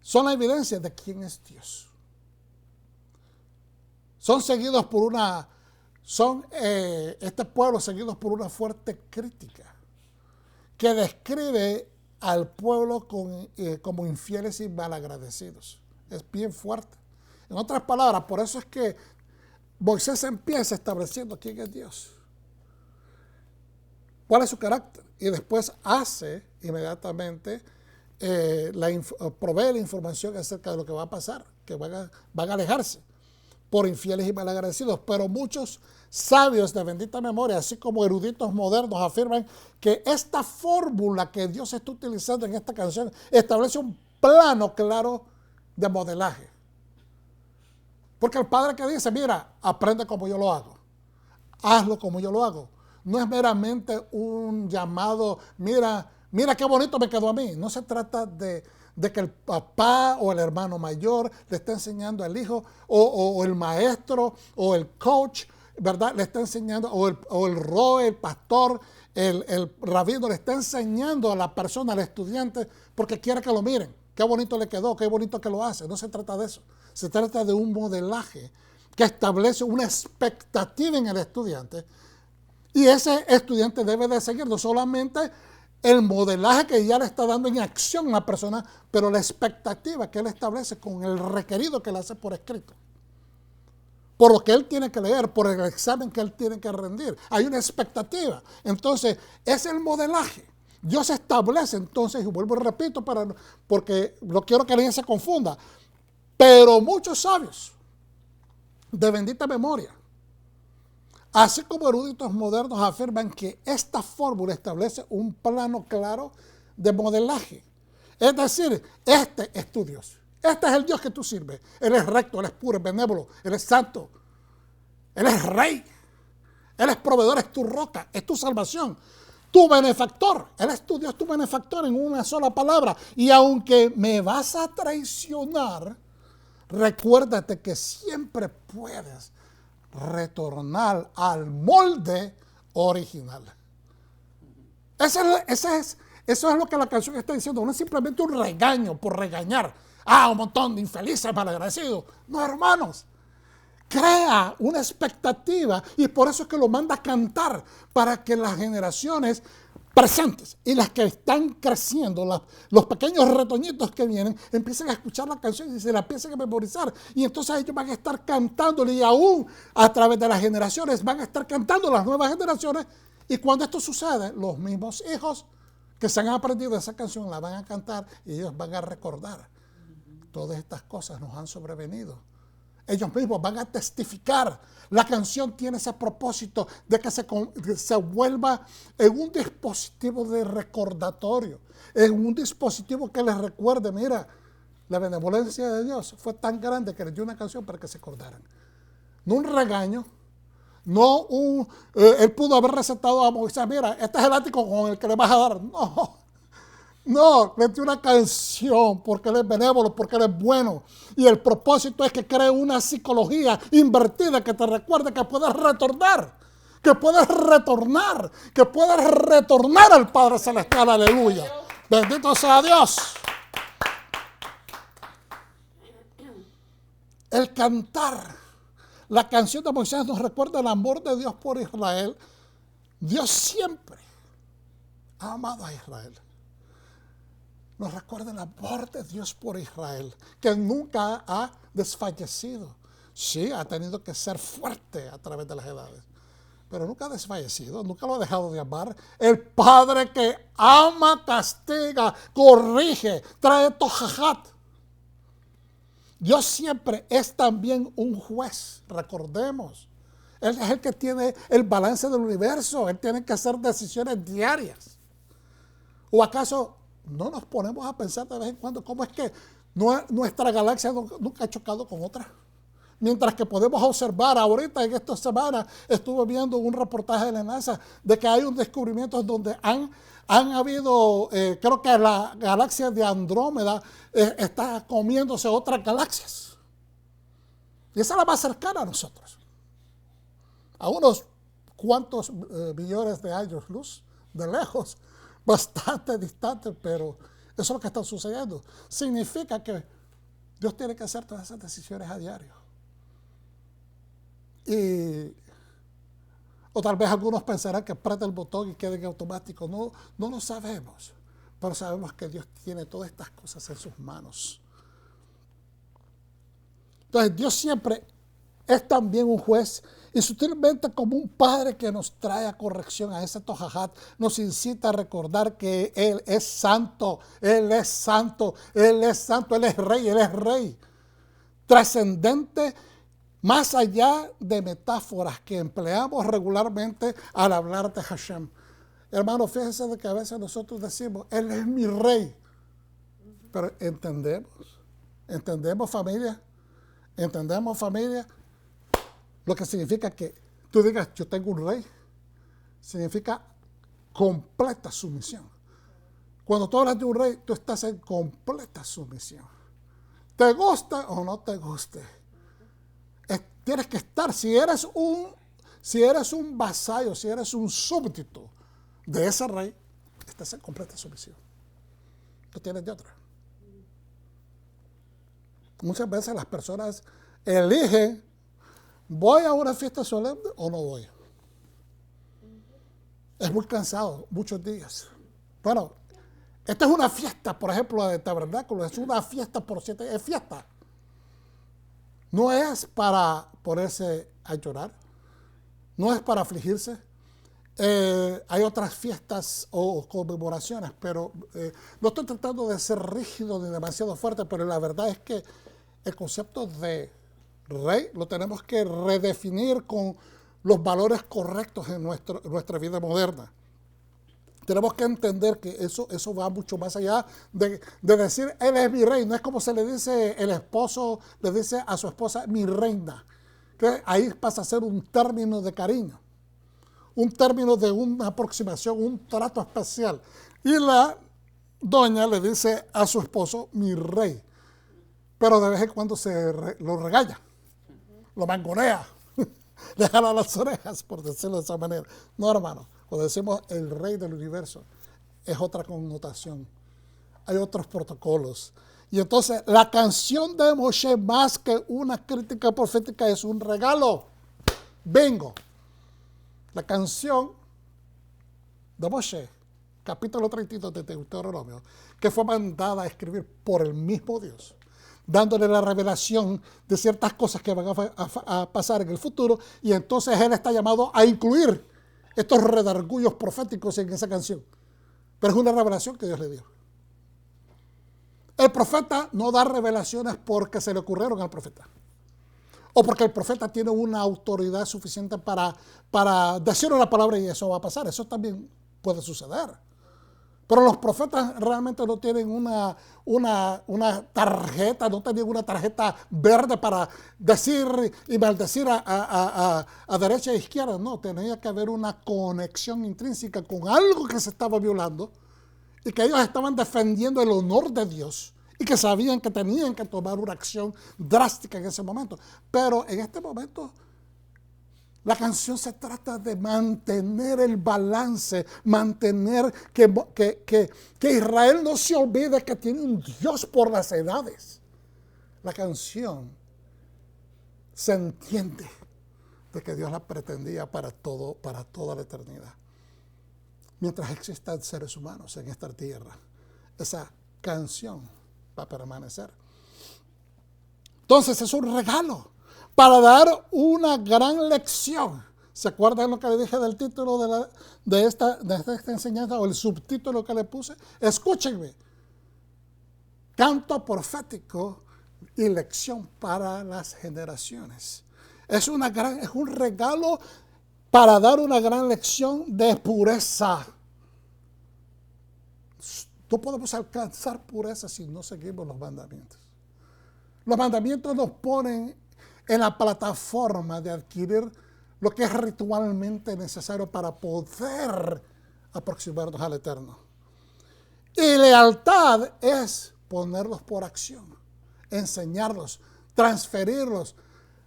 son la evidencia de quién es Dios. Son seguidos por este pueblo seguidos por una fuerte crítica que describe al pueblo como infieles y malagradecidos. Es bien fuerte. En otras palabras, por eso es que Moisés empieza estableciendo quién es Dios, cuál es su carácter, y después hace inmediatamente, provee la información acerca de lo que va a pasar, que van a alejarse por infieles y malagradecidos. Pero muchos sabios de bendita memoria, así como eruditos modernos, afirman que esta fórmula que Dios está utilizando en esta canción establece un plano claro de modelaje. Porque el Padre que dice, mira, aprende como yo lo hago, hazlo como yo lo hago, no es meramente un llamado, mira qué bonito me quedó a mí. No se trata de que el papá o el hermano mayor le esté enseñando al hijo, o el maestro o el coach, ¿verdad? Le está enseñando, o el roe, el pastor, el rabino le está enseñando a la persona, al estudiante, porque quiere que lo miren. Qué bonito le quedó, qué bonito que lo hace. No se trata de eso. Se trata de un modelaje que establece una expectativa en el estudiante, y ese estudiante debe de seguir no solamente el modelaje que ya le está dando en acción a la persona, pero la expectativa que él establece con el requerido que le hace por escrito, por lo que él tiene que leer, por el examen que él tiene que rendir. Hay una expectativa. Entonces, es el modelaje. Dios establece entonces, y vuelvo y repito, porque no quiero que alguien se confunda, pero muchos sabios de bendita memoria Así como eruditos modernos afirman que esta fórmula establece un plano claro de modelaje. Es decir, este es tu Dios. Este es el Dios que tú sirves. Él es recto, Él es puro, es benévolo, Él es santo. Él es rey. Él es proveedor, es tu roca, es tu salvación. Tu benefactor. Él es tu Dios, tu benefactor en una sola palabra. Y aunque me vas a traicionar, recuérdate que siempre puedes retornar al molde original. Eso es lo que la canción está diciendo. No es simplemente un regaño por regañar. Un montón de infelices malagradecidos. No, hermanos. Crea una expectativa y por eso es que lo manda a cantar, para que las generaciones presentes y las que están creciendo, los pequeños retoñitos que vienen, empiecen a escuchar la canción y se la empiecen a memorizar. Y entonces ellos van a estar cantándole, y aún a través de las generaciones van a estar cantando las nuevas generaciones. Y cuando esto sucede, los mismos hijos que se han aprendido esa canción la van a cantar y ellos van a recordar. Todas estas cosas nos han sobrevenido. Ellos mismos van a testificar. La canción tiene ese propósito de que se vuelva en un dispositivo de recordatorio, en un dispositivo que les recuerde, mira, la benevolencia de Dios fue tan grande que les dio una canción para que se acordaran. No un regaño, no él pudo haber recetado a Moisés, mira, este es el ático con el que le vas a dar. No, le dio una canción porque Él es benévolo, porque Él es bueno. Y el propósito es que cree una psicología invertida que te recuerde que puedes retornar, que puedes retornar al Padre Celestial, aleluya. Bendito sea Dios. El cantar la canción de Moisés nos recuerda el amor de Dios por Israel. Dios siempre ha amado a Israel. Nos recuerda el amor de Dios por Israel, que nunca ha desfallecido. Sí, ha tenido que ser fuerte a través de las edades, pero nunca ha desfallecido, nunca lo ha dejado de amar. El Padre que ama, castiga, corrige, trae tojajat. Dios siempre es también un juez, recordemos. Él es el que tiene el balance del universo, Él tiene que hacer decisiones diarias. ¿O acaso no nos ponemos a pensar de vez en cuando cómo es que nuestra galaxia nunca ha chocado con otra? Mientras que podemos observar, ahorita en esta semana estuve viendo un reportaje de la NASA de que hay un descubrimiento donde han habido, creo que la galaxia de Andrómeda está comiéndose otras galaxias. Y esa es la más cercana a nosotros. A unos cuantos billones de años luz, de lejos, bastante distante, pero eso es lo que está sucediendo. Significa que Dios tiene que hacer todas esas decisiones a diario. O tal vez algunos pensarán que aprieta el botón y quede en automático. No lo sabemos, pero sabemos que Dios tiene todas estas cosas en sus manos. Entonces Dios siempre es también un juez, y sutilmente como un padre que nos trae a corrección a ese tojajat, nos incita a recordar que Él es santo, Él es santo, Él es santo, Él es rey, Él es rey. Trascendente, más allá de metáforas que empleamos regularmente al hablar de Hashem. Hermano, fíjense de que a veces nosotros decimos, Él es mi rey. Pero entendemos familia, lo que significa que tú digas, yo tengo un rey, significa completa sumisión. Cuando tú hablas de un rey, tú estás en completa sumisión. ¿Te gusta o no te guste? Tienes que estar, si eres un vasallo, si eres un súbdito de ese rey, estás en completa sumisión. No tienes de otra. Muchas veces las personas eligen, ¿voy a una fiesta solemne o no voy? Es muy cansado, muchos días. Bueno, esta es una fiesta, por ejemplo, la de tabernáculo, es una fiesta por 7 días, es fiesta. No es para ponerse a llorar, no es para afligirse. Hay otras fiestas o conmemoraciones, pero no estoy tratando de ser rígido ni demasiado fuerte, pero la verdad es que el concepto de rey lo tenemos que redefinir con los valores correctos en nuestra vida moderna. Tenemos que entender que eso va mucho más allá de decir, él es mi rey. No es como se le dice, el esposo le dice a su esposa, mi reina. Que ahí pasa a ser un término de cariño, un término de una aproximación, un trato especial. Y la doña le dice a su esposo, mi rey. Pero de vez en cuando lo regaña, lo mangonea, le jala las orejas, por decirlo de esa manera. No, hermano, cuando decimos el rey del universo, es otra connotación. Hay otros protocolos. Y entonces, la canción de Moshe, más que una crítica profética, es un regalo. Vengo. La canción de Moshe, capítulo 32 de Deuteronomio, que fue mandada a escribir por el mismo Dios, dándole la revelación de ciertas cosas que van a pasar en el futuro, y entonces él está llamado a incluir estos redargullos proféticos en esa canción. Pero es una revelación que Dios le dio. El profeta no da revelaciones porque se le ocurrieron al profeta, o porque el profeta tiene una autoridad suficiente para decir una palabra y eso va a pasar. Eso también puede suceder. Pero los profetas realmente no tienen una tarjeta, no tenían una tarjeta verde para decir y maldecir a derecha e izquierda. No, tenía que haber una conexión intrínseca con algo que se estaba violando y que ellos estaban defendiendo el honor de Dios y que sabían que tenían que tomar una acción drástica en ese momento. Pero en este momento la canción se trata de mantener el balance, mantener que Israel no se olvide que tiene un Dios por las edades. La canción se entiende de que Dios la pretendía para toda la eternidad. Mientras existan seres humanos en esta tierra, esa canción va a permanecer. Entonces es un regalo para dar una gran lección. ¿Se acuerdan lo que le dije del título de esta enseñanza, o el subtítulo que le puse? Escúchenme. Canto profético y lección para las generaciones. Es un regalo para dar una gran lección de pureza. No podemos alcanzar pureza si no seguimos los mandamientos. Los mandamientos nos ponen en la plataforma de adquirir lo que es ritualmente necesario para poder aproximarnos al Eterno. Y lealtad es ponerlos por acción, enseñarlos, transferirlos,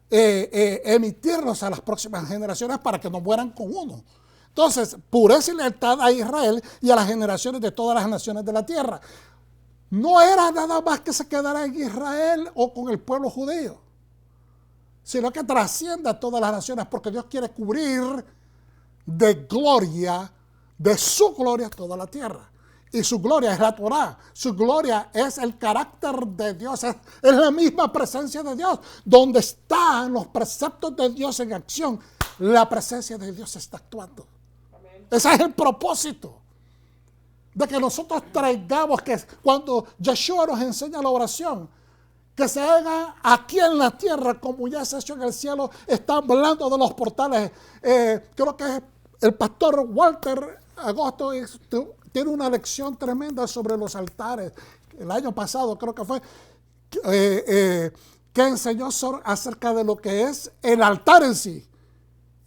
emitirlos a las próximas generaciones para que no mueran con uno. Entonces, pureza y lealtad a Israel y a las generaciones de todas las naciones de la tierra. No era nada más que se quedara en Israel o con el pueblo judío, sino que trasciende a todas las naciones, porque Dios quiere cubrir de gloria, de su gloria, toda la tierra. Y su gloria es la Torá, su gloria es el carácter de Dios, es la misma presencia de Dios. Donde están los preceptos de Dios en acción, la presencia de Dios está actuando. Amén. Ese es el propósito de que nosotros traigamos, que cuando Yeshua nos enseña la oración, que se haga aquí en la tierra como ya se ha hecho en el cielo. Está hablando de los portales. Creo que es el pastor Walter Agosto tiene una lección tremenda sobre los altares. El año pasado creo que fue, que enseñó acerca de lo que es el altar en sí.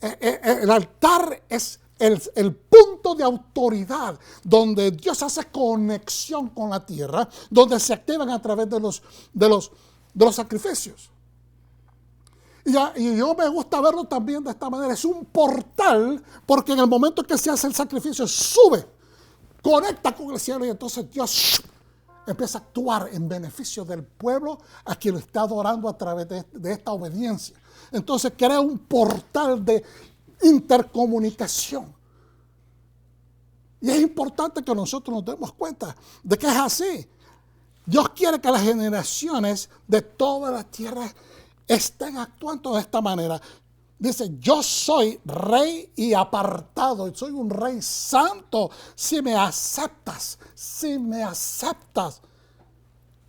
El altar es el punto de autoridad donde Dios hace conexión con la tierra, donde se activan a través de los sacrificios. Y yo me gusta verlo también de esta manera. Es un portal, porque en el momento que se hace el sacrificio, sube, conecta con el cielo, y entonces Dios empieza a actuar en beneficio del pueblo a quien lo está adorando a través de esta obediencia. Entonces crea un portal de intercomunicación. Y es importante que nosotros nos demos cuenta de que es así. Dios quiere que las generaciones de toda la tierra estén actuando de esta manera. Dice, yo soy rey y apartado, soy un rey santo. Si me aceptas,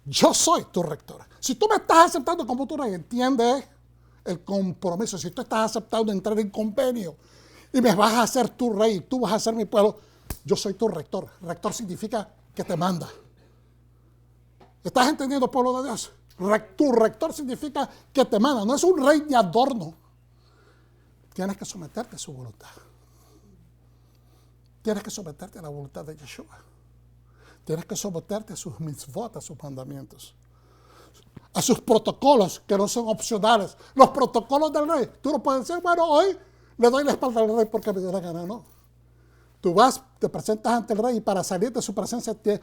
yo soy tu rector. Si tú me estás aceptando como tu rey, ¿entiendes? el compromiso. Si tú estás aceptando entrar en convenio y me vas a ser tu rey, tú vas a ser mi pueblo, yo soy tu rector. Rector significa que te manda. ¿Estás entendiendo, pueblo de Dios? Tu rector significa que te manda. No es un rey de adorno. Tienes que someterte a su voluntad. Tienes que someterte a la voluntad de Yeshua. Tienes que someterte a sus mitzvot, a sus mandamientos, a sus protocolos que no son opcionales. Los protocolos del rey. Tú no puedes decir, bueno, hoy le doy la espalda al rey porque me dio la gana. No. Tú vas, te presentas ante el rey y para salir de su presencia te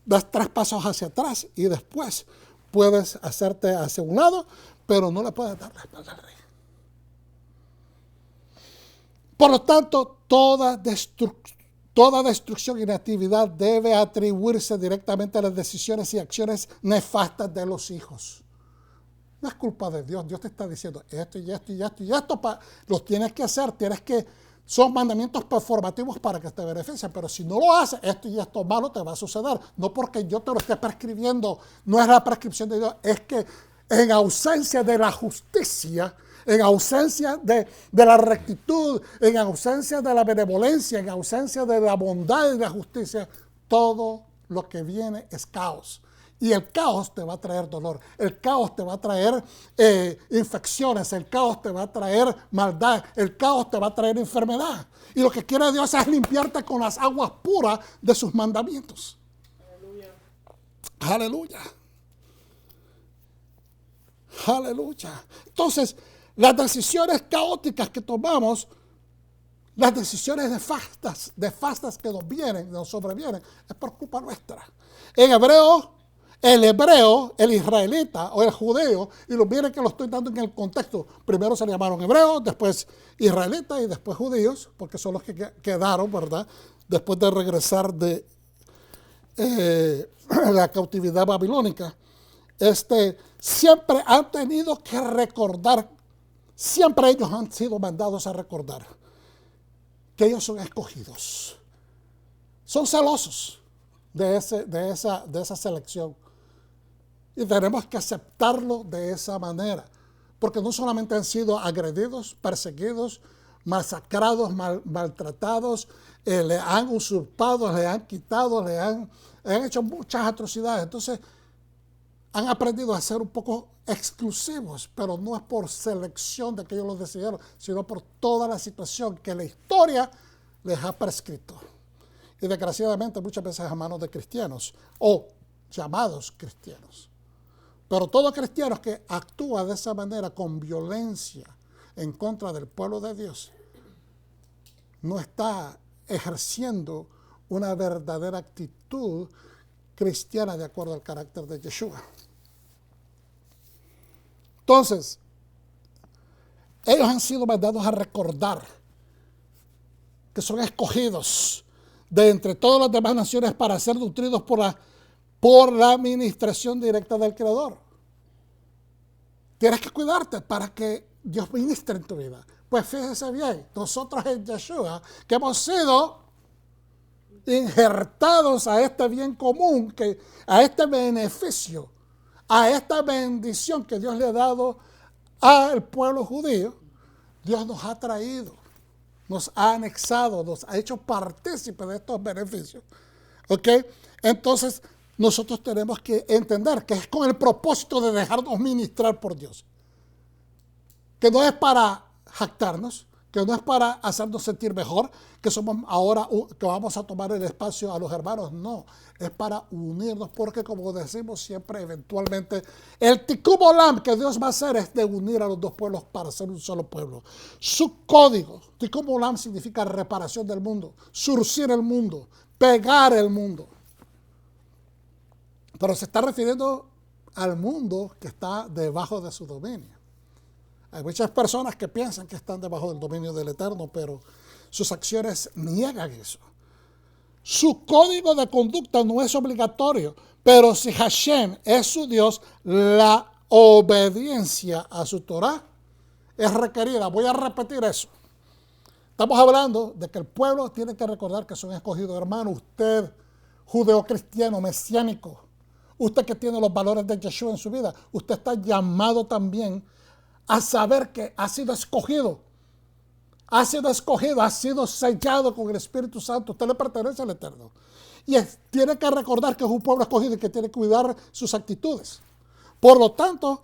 das 3 pasos hacia atrás y después puedes hacerte hacia un lado, pero no le puedes dar la espalda al rey. Por lo tanto, toda destrucción y inactividad debe atribuirse directamente a las decisiones y acciones nefastas de los hijos. No es culpa de Dios. Dios te está diciendo esto y esto y esto y esto. Los tienes que hacer. Son mandamientos performativos para que te beneficien. Pero si no lo haces, esto y esto malo te va a suceder. No porque yo te lo esté prescribiendo. No es la prescripción de Dios. Es que en ausencia de la justicia, en ausencia de la rectitud, en ausencia de la benevolencia, en ausencia de la bondad y la justicia, todo lo que viene es caos. Y el caos te va a traer dolor, el caos te va a traer infecciones, el caos te va a traer maldad, el caos te va a traer enfermedad. Y lo que quiere Dios es limpiarte con las aguas puras de sus mandamientos. Aleluya. Aleluya. Aleluya. Entonces, las decisiones caóticas que tomamos, las decisiones nefastas que nos sobrevienen, es por culpa nuestra. En hebreo, el israelita o el judeo, y miren que lo estoy dando en el contexto, primero se le llamaron hebreos, después israelitas y después judíos, porque son los que quedaron, ¿verdad? Después de regresar de la cautividad babilónica, siempre han tenido que recordar, siempre ellos han sido mandados a recordar que ellos son escogidos. Son celosos de esa selección. Y tenemos que aceptarlo de esa manera. Porque no solamente han sido agredidos, perseguidos, masacrados, maltratados, le han usurpado, le han quitado, le han hecho muchas atrocidades. Entonces, han aprendido a ser un poco exclusivos, pero no es por selección de que ellos lo decidieron, sino por toda la situación que la historia les ha prescrito. Y desgraciadamente muchas veces a manos de cristianos o llamados cristianos. Pero todo cristiano que actúa de esa manera con violencia en contra del pueblo de Dios no está ejerciendo una verdadera actitud cristiana de acuerdo al carácter de Yeshua. Entonces, ellos han sido mandados a recordar que son escogidos de entre todas las demás naciones para ser nutridos por la administración directa del Creador. Tienes que cuidarte para que Dios ministre en tu vida. Pues fíjese bien, nosotros en Yeshua, que hemos sido injertados a este bien común, a este beneficio, a esta bendición que Dios le ha dado al pueblo judío, Dios nos ha traído, nos ha anexado, nos ha hecho partícipes de estos beneficios. ¿Ok? Entonces, nosotros tenemos que entender que es con el propósito de dejarnos ministrar por Dios. Que no es para jactarnos, que no es para hacernos sentir mejor, que somos ahora, que vamos a tomar el espacio a los hermanos. No, es para unirnos, porque como decimos siempre, eventualmente, el tikkun olam que Dios va a hacer es de unir a los dos pueblos para ser un solo pueblo. Su código, tikkun olam significa reparación del mundo, surcir el mundo, pegar el mundo. Pero se está refiriendo al mundo que está debajo de su dominio. Hay muchas personas que piensan que están debajo del dominio del Eterno, pero sus acciones niegan eso. Su código de conducta no es obligatorio, pero si Hashem es su Dios, la obediencia a su Torah es requerida. Voy a repetir eso. Estamos hablando de que el pueblo tiene que recordar que son escogidos. Hermano, usted, judeo-cristiano, mesiánico, usted que tiene los valores de Yeshua en su vida, usted está llamado también a saber que ha sido escogido. Ha sido sellado con el Espíritu Santo. Usted le pertenece al Eterno. Y tiene que recordar que es un pueblo escogido y que tiene que cuidar sus actitudes. Por lo tanto,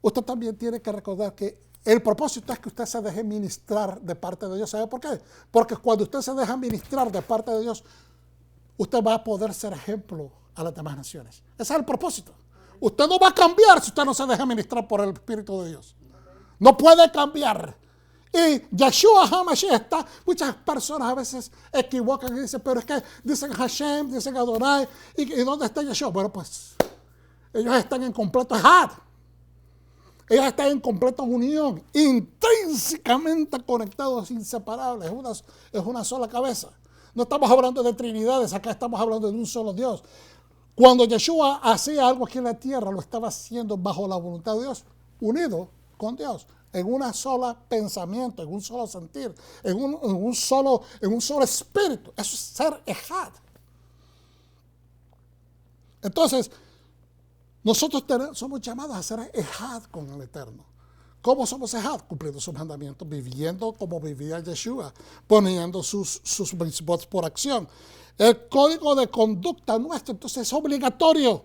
usted también tiene que recordar que el propósito es que usted se deje ministrar de parte de Dios. ¿Sabe por qué? Porque cuando usted se deja ministrar de parte de Dios, usted va a poder ser ejemplo a las demás naciones. Ese es el propósito. Usted no va a cambiar si usted no se deja ministrar por el Espíritu de Dios. No puede cambiar. Y Yeshua HaMashiach está, muchas personas a veces equivocan y dicen, pero es que dicen Hashem, dicen Adonai, ¿y dónde está Yeshua? Bueno, pues ellos están en completo Ejad. Ellos están en completa unión, intrínsecamente conectados, inseparables. Es una sola cabeza. No estamos hablando de trinidades, acá estamos hablando de un solo Dios. Cuando Yeshua hacía algo aquí en la tierra, lo estaba haciendo bajo la voluntad de Dios, unido con Dios, en un solo pensamiento, en un solo sentir, en un solo espíritu. Eso es ser Ejad. Entonces, nosotros somos llamados a ser Ejad con el Eterno. ¿Cómo somos Ejad? Cumpliendo sus mandamientos, viviendo como vivía Yeshua, poniendo sus mitzvot por acción. El código de conducta nuestro, entonces, es obligatorio.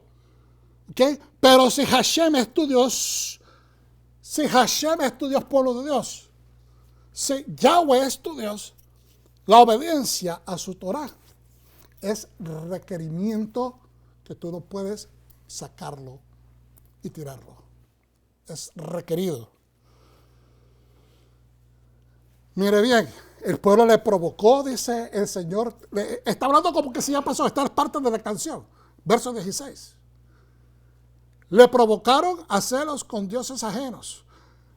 ¿Okay? Pero si Hashem es tu Dios, pueblo de Dios, si Yahweh es tu Dios, la obediencia a su Torah es requerimiento que tú no puedes sacarlo y tirarlo. Es requerido. Mire bien, el pueblo le provocó, dice el Señor, está hablando como que si ya pasó, esta es parte de la canción, verso 16. Le provocaron a celos con dioses ajenos,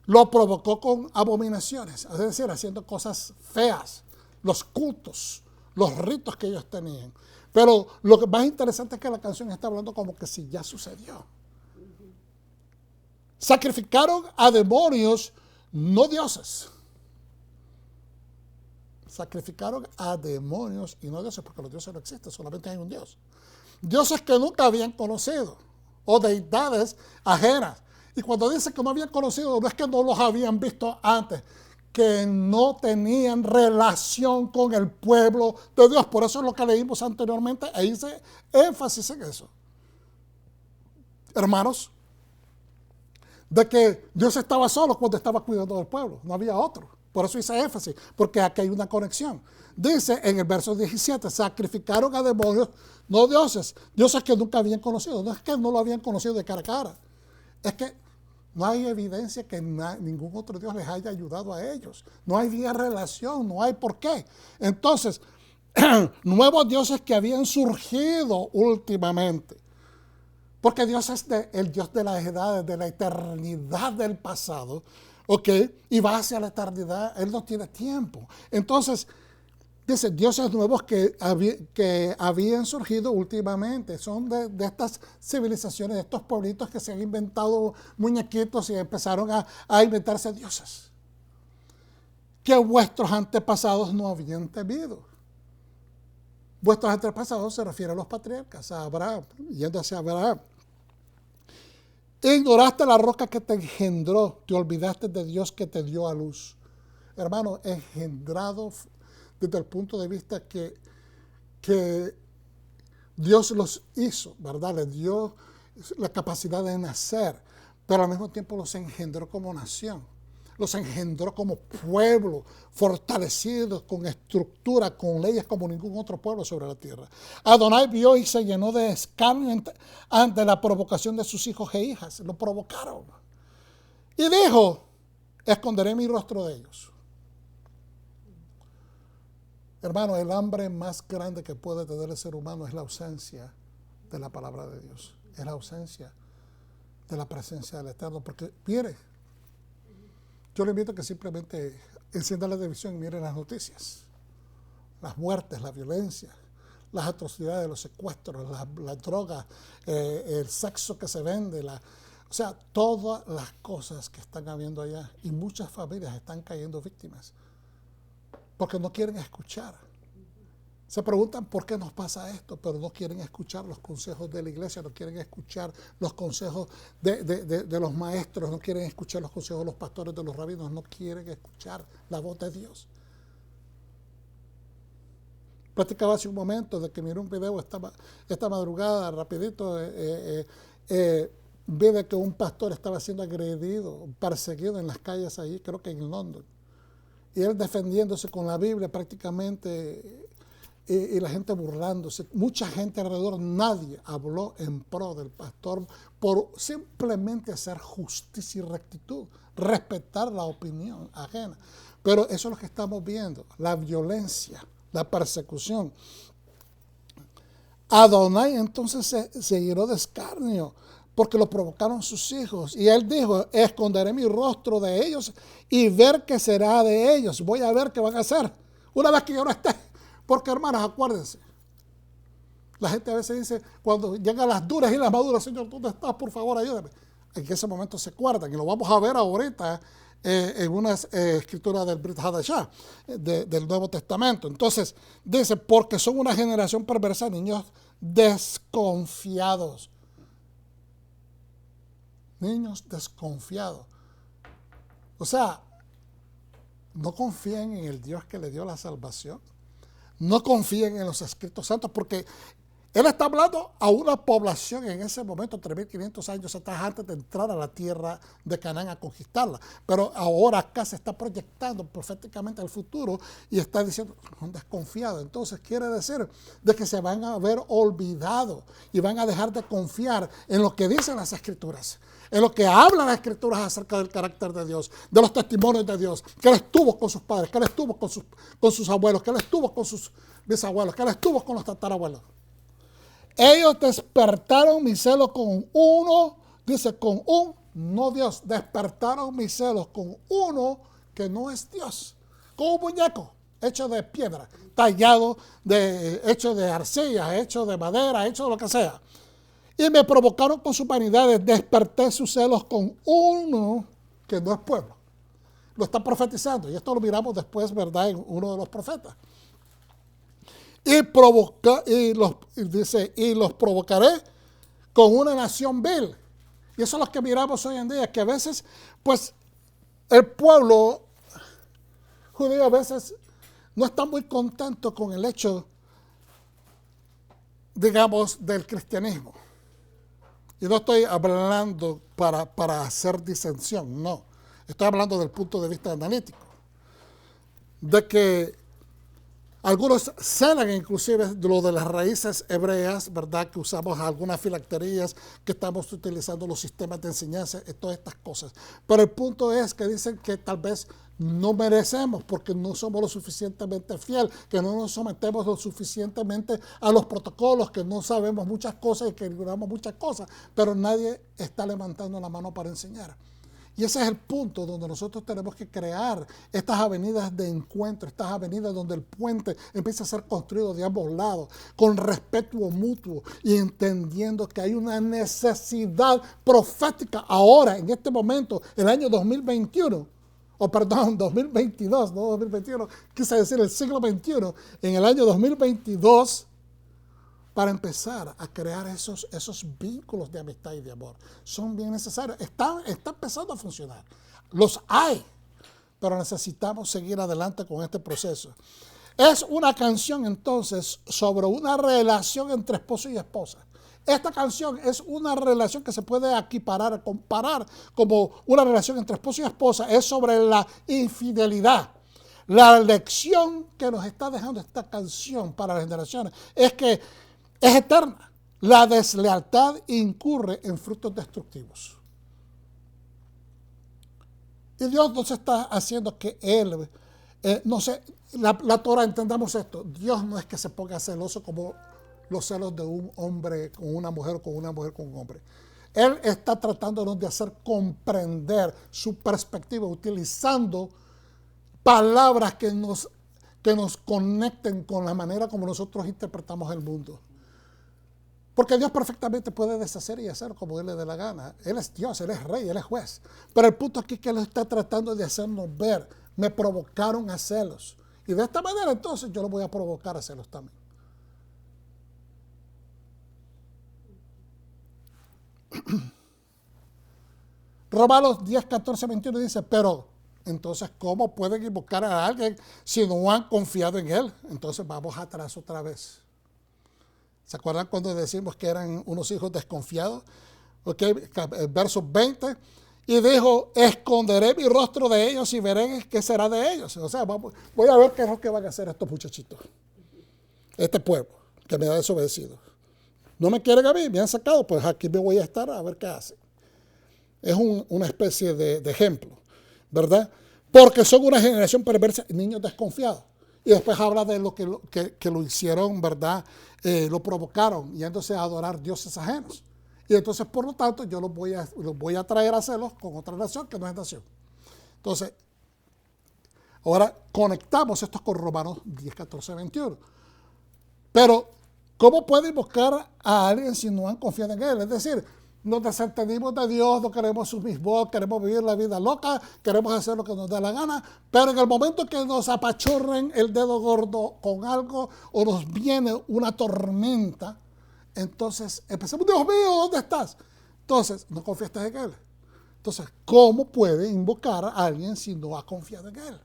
lo provocó con abominaciones, es decir, haciendo cosas feas, los cultos, los ritos que ellos tenían. Pero lo que más interesante es que la canción está hablando como que si ya sucedió. Sacrificaron a demonios, no dioses. Sacrificaron a demonios y no dioses, porque los dioses no existen, solamente hay un Dios. Dioses que nunca habían conocido, o deidades ajenas. Y cuando dice que no habían conocido, no es que no los habían visto antes, que no tenían relación con el pueblo de Dios. Por eso es lo que leímos anteriormente, e hice énfasis en eso. Hermanos, de que Dios estaba solo cuando estaba cuidando del pueblo, no había otro. Por eso hice énfasis, porque aquí hay una conexión. Dice en el verso 17, sacrificaron a demonios, no dioses, dioses que nunca habían conocido. No es que no lo habían conocido de cara a cara, es que no hay evidencia que ningún otro Dios les haya ayudado a ellos. No hay relación, no hay por qué. Entonces, nuevos dioses que habían surgido últimamente. Porque Dios es el Dios de las edades, de la eternidad del pasado, ¿ok? Y va hacia la eternidad, Él no tiene tiempo. Entonces, dice, dioses nuevos que habían surgido últimamente, son de estas civilizaciones, de estos pueblitos que se han inventado muñequitos y empezaron a inventarse dioses, que vuestros antepasados no habían temido. Vuestros antepasados se refieren a los patriarcas, a Abraham, yendo hacia Abraham. Ignoraste la roca que te engendró, te olvidaste de Dios que te dio a luz. Hermano, engendrado desde el punto de vista que Dios los hizo, ¿verdad? Les dio la capacidad de nacer, pero al mismo tiempo los engendró como nación. Los engendró como pueblo, fortalecidos con estructura, con leyes como ningún otro pueblo sobre la tierra. Adonai vio y se llenó de escarnio ante la provocación de sus hijos e hijas. Lo provocaron. Y dijo, esconderé mi rostro de ellos. Hermano, el hambre más grande que puede tener el ser humano es la ausencia de la palabra de Dios. Es la ausencia de la presencia del Eterno. Porque, mire, yo le invito a que simplemente encienda la televisión y mire las noticias. Las muertes, la violencia, las atrocidades, los secuestros, las drogas, el sexo que se vende, o sea, todas las cosas que están habiendo allá. Y muchas familias están cayendo víctimas porque no quieren escuchar Se preguntan por qué nos pasa esto, pero no quieren escuchar los consejos de la iglesia, no quieren escuchar los consejos de los maestros, no quieren escuchar los consejos de los pastores, de los rabinos, no quieren escuchar la voz de Dios. Platicaba hace un momento de que miré un video esta madrugada, rapidito, vi de que un pastor estaba siendo agredido, perseguido en las calles ahí, creo que en London. Y él defendiéndose con la Biblia prácticamente, y la gente burlándose. Mucha gente alrededor, nadie habló en pro del pastor por simplemente hacer justicia y rectitud, respetar la opinión ajena. Pero eso es lo que estamos viendo, la violencia, la persecución. Adonai entonces se llenó de escarnio porque lo provocaron sus hijos. Y él dijo, esconderé mi rostro de ellos y ver qué será de ellos. Voy a ver qué van a hacer una vez que yo no esté. Porque, hermanos, acuérdense, la gente a veces dice, cuando llegan las duras y las maduras, Señor, ¿dónde estás? Por favor, ayúdame. En ese momento se acuerdan, y lo vamos a ver ahorita en una escritura del Brit Hadashah, del Nuevo Testamento. Entonces, dice, porque son una generación perversa, niños desconfiados. Niños desconfiados. O sea, no confíen en el Dios que le dio la salvación. No confíen en los escritos santos, porque él está hablando a una población en ese momento, 3.500 años atrás, antes de entrar a la tierra de Canaán a conquistarla. Pero ahora acá se está proyectando proféticamente al futuro y está diciendo, son desconfiados. Entonces quiere decir de que se van a ver olvidados y van a dejar de confiar en lo que dicen las escrituras, en lo que hablan las escrituras acerca del carácter de Dios, de los testimonios de Dios, que él estuvo con sus padres, que él estuvo con sus abuelos, que él estuvo con sus bisabuelos, que él estuvo con los tatarabuelos. Ellos despertaron mi celo con uno, dice, con un no Dios. Despertaron mis celos con uno que no es Dios. Con un muñeco hecho de piedra, tallado, hecho de arcilla, hecho de madera, hecho de lo que sea. Y me provocaron con sus vanidades. Desperté sus celos con uno que no es pueblo. Lo está profetizando. Y esto lo miramos después, ¿verdad?, en uno de los profetas. Y los provocaré con una nación vil. Y eso es lo que miramos hoy en día, que a veces, pues, el pueblo judío a veces no está muy contento con el hecho, digamos, del cristianismo. Y no estoy hablando para hacer disensión, no. Estoy hablando del punto de vista analítico. De que algunos celan inclusive lo de las raíces hebreas, ¿verdad? Que usamos algunas filacterías, que estamos utilizando los sistemas de enseñanza y todas estas cosas. Pero el punto es que dicen que tal vez no merecemos porque no somos lo suficientemente fieles, que no nos sometemos lo suficientemente a los protocolos, que no sabemos muchas cosas y que ignoramos muchas cosas, pero nadie está levantando la mano para enseñar. Y ese es el punto donde nosotros tenemos que crear estas avenidas de encuentro, estas avenidas donde el puente empieza a ser construido de ambos lados, con respeto mutuo y entendiendo que hay una necesidad profética ahora, en este momento, el año 2021, 2022, no 2021, quise decir el siglo XXI, en el año 2022, para empezar a crear esos vínculos de amistad y de amor. Son bien necesarios. Está empezando a funcionar. Los hay, pero necesitamos seguir adelante con este proceso. Es una canción entonces sobre una relación entre esposo y esposa. Esta canción es una relación que se puede equiparar, comparar como una relación entre esposo y esposa. Es sobre la infidelidad. La lección que nos está dejando esta canción para las generaciones es que es eterna. La deslealtad incurre en frutos destructivos. Y Dios no se está haciendo que Él, la Torah, entendamos esto. Dios no es que se ponga celoso como los celos de un hombre con una mujer o con una mujer con un hombre. Él está tratándonos de hacer comprender su perspectiva, utilizando palabras que nos conecten con la manera como nosotros interpretamos el mundo. Porque Dios perfectamente puede deshacer y hacer como Él le dé la gana. Él es Dios, Él es Rey, Él es Juez. Pero el punto aquí es que Él está tratando de hacernos ver. Me provocaron a celos Y de esta manera entonces yo los voy a provocar a celos también. Romanos 10, 14, 21 dice, pero entonces ¿cómo pueden invocar a alguien si no han confiado en él? Entonces vamos atrás otra vez. ¿Se acuerdan cuando decimos que eran unos hijos desconfiados? Ok, verso 20. Y dijo, esconderé mi rostro de ellos y veré qué será de ellos. O sea, voy a ver qué es lo que van a hacer estos muchachitos. Este pueblo que me ha desobedecido. No me quieren a mí, me han sacado, pues aquí me voy a estar a ver qué hacen. Es una especie de ejemplo, ¿verdad? Porque son una generación perversa, niños desconfiados. Y después habla de lo que lo hicieron, ¿verdad? Lo provocaron, yéndose a adorar dioses ajenos. Y entonces, por lo tanto, yo los voy a traer a celos con otra nación que no es nación. Entonces, ahora conectamos esto con Romanos 10, 14, 21. Pero, ¿cómo puede invocar a alguien si no han confiado en él? Es decir, nos desentendimos de Dios, no queremos su mismo, queremos vivir la vida loca, queremos hacer lo que nos da la gana, pero en el momento que nos apachurren el dedo gordo con algo o nos viene una tormenta, entonces empezamos, Dios mío, ¿dónde estás? Entonces, no confiaste en él. Entonces, ¿cómo puede invocar a alguien si no ha confiado en él?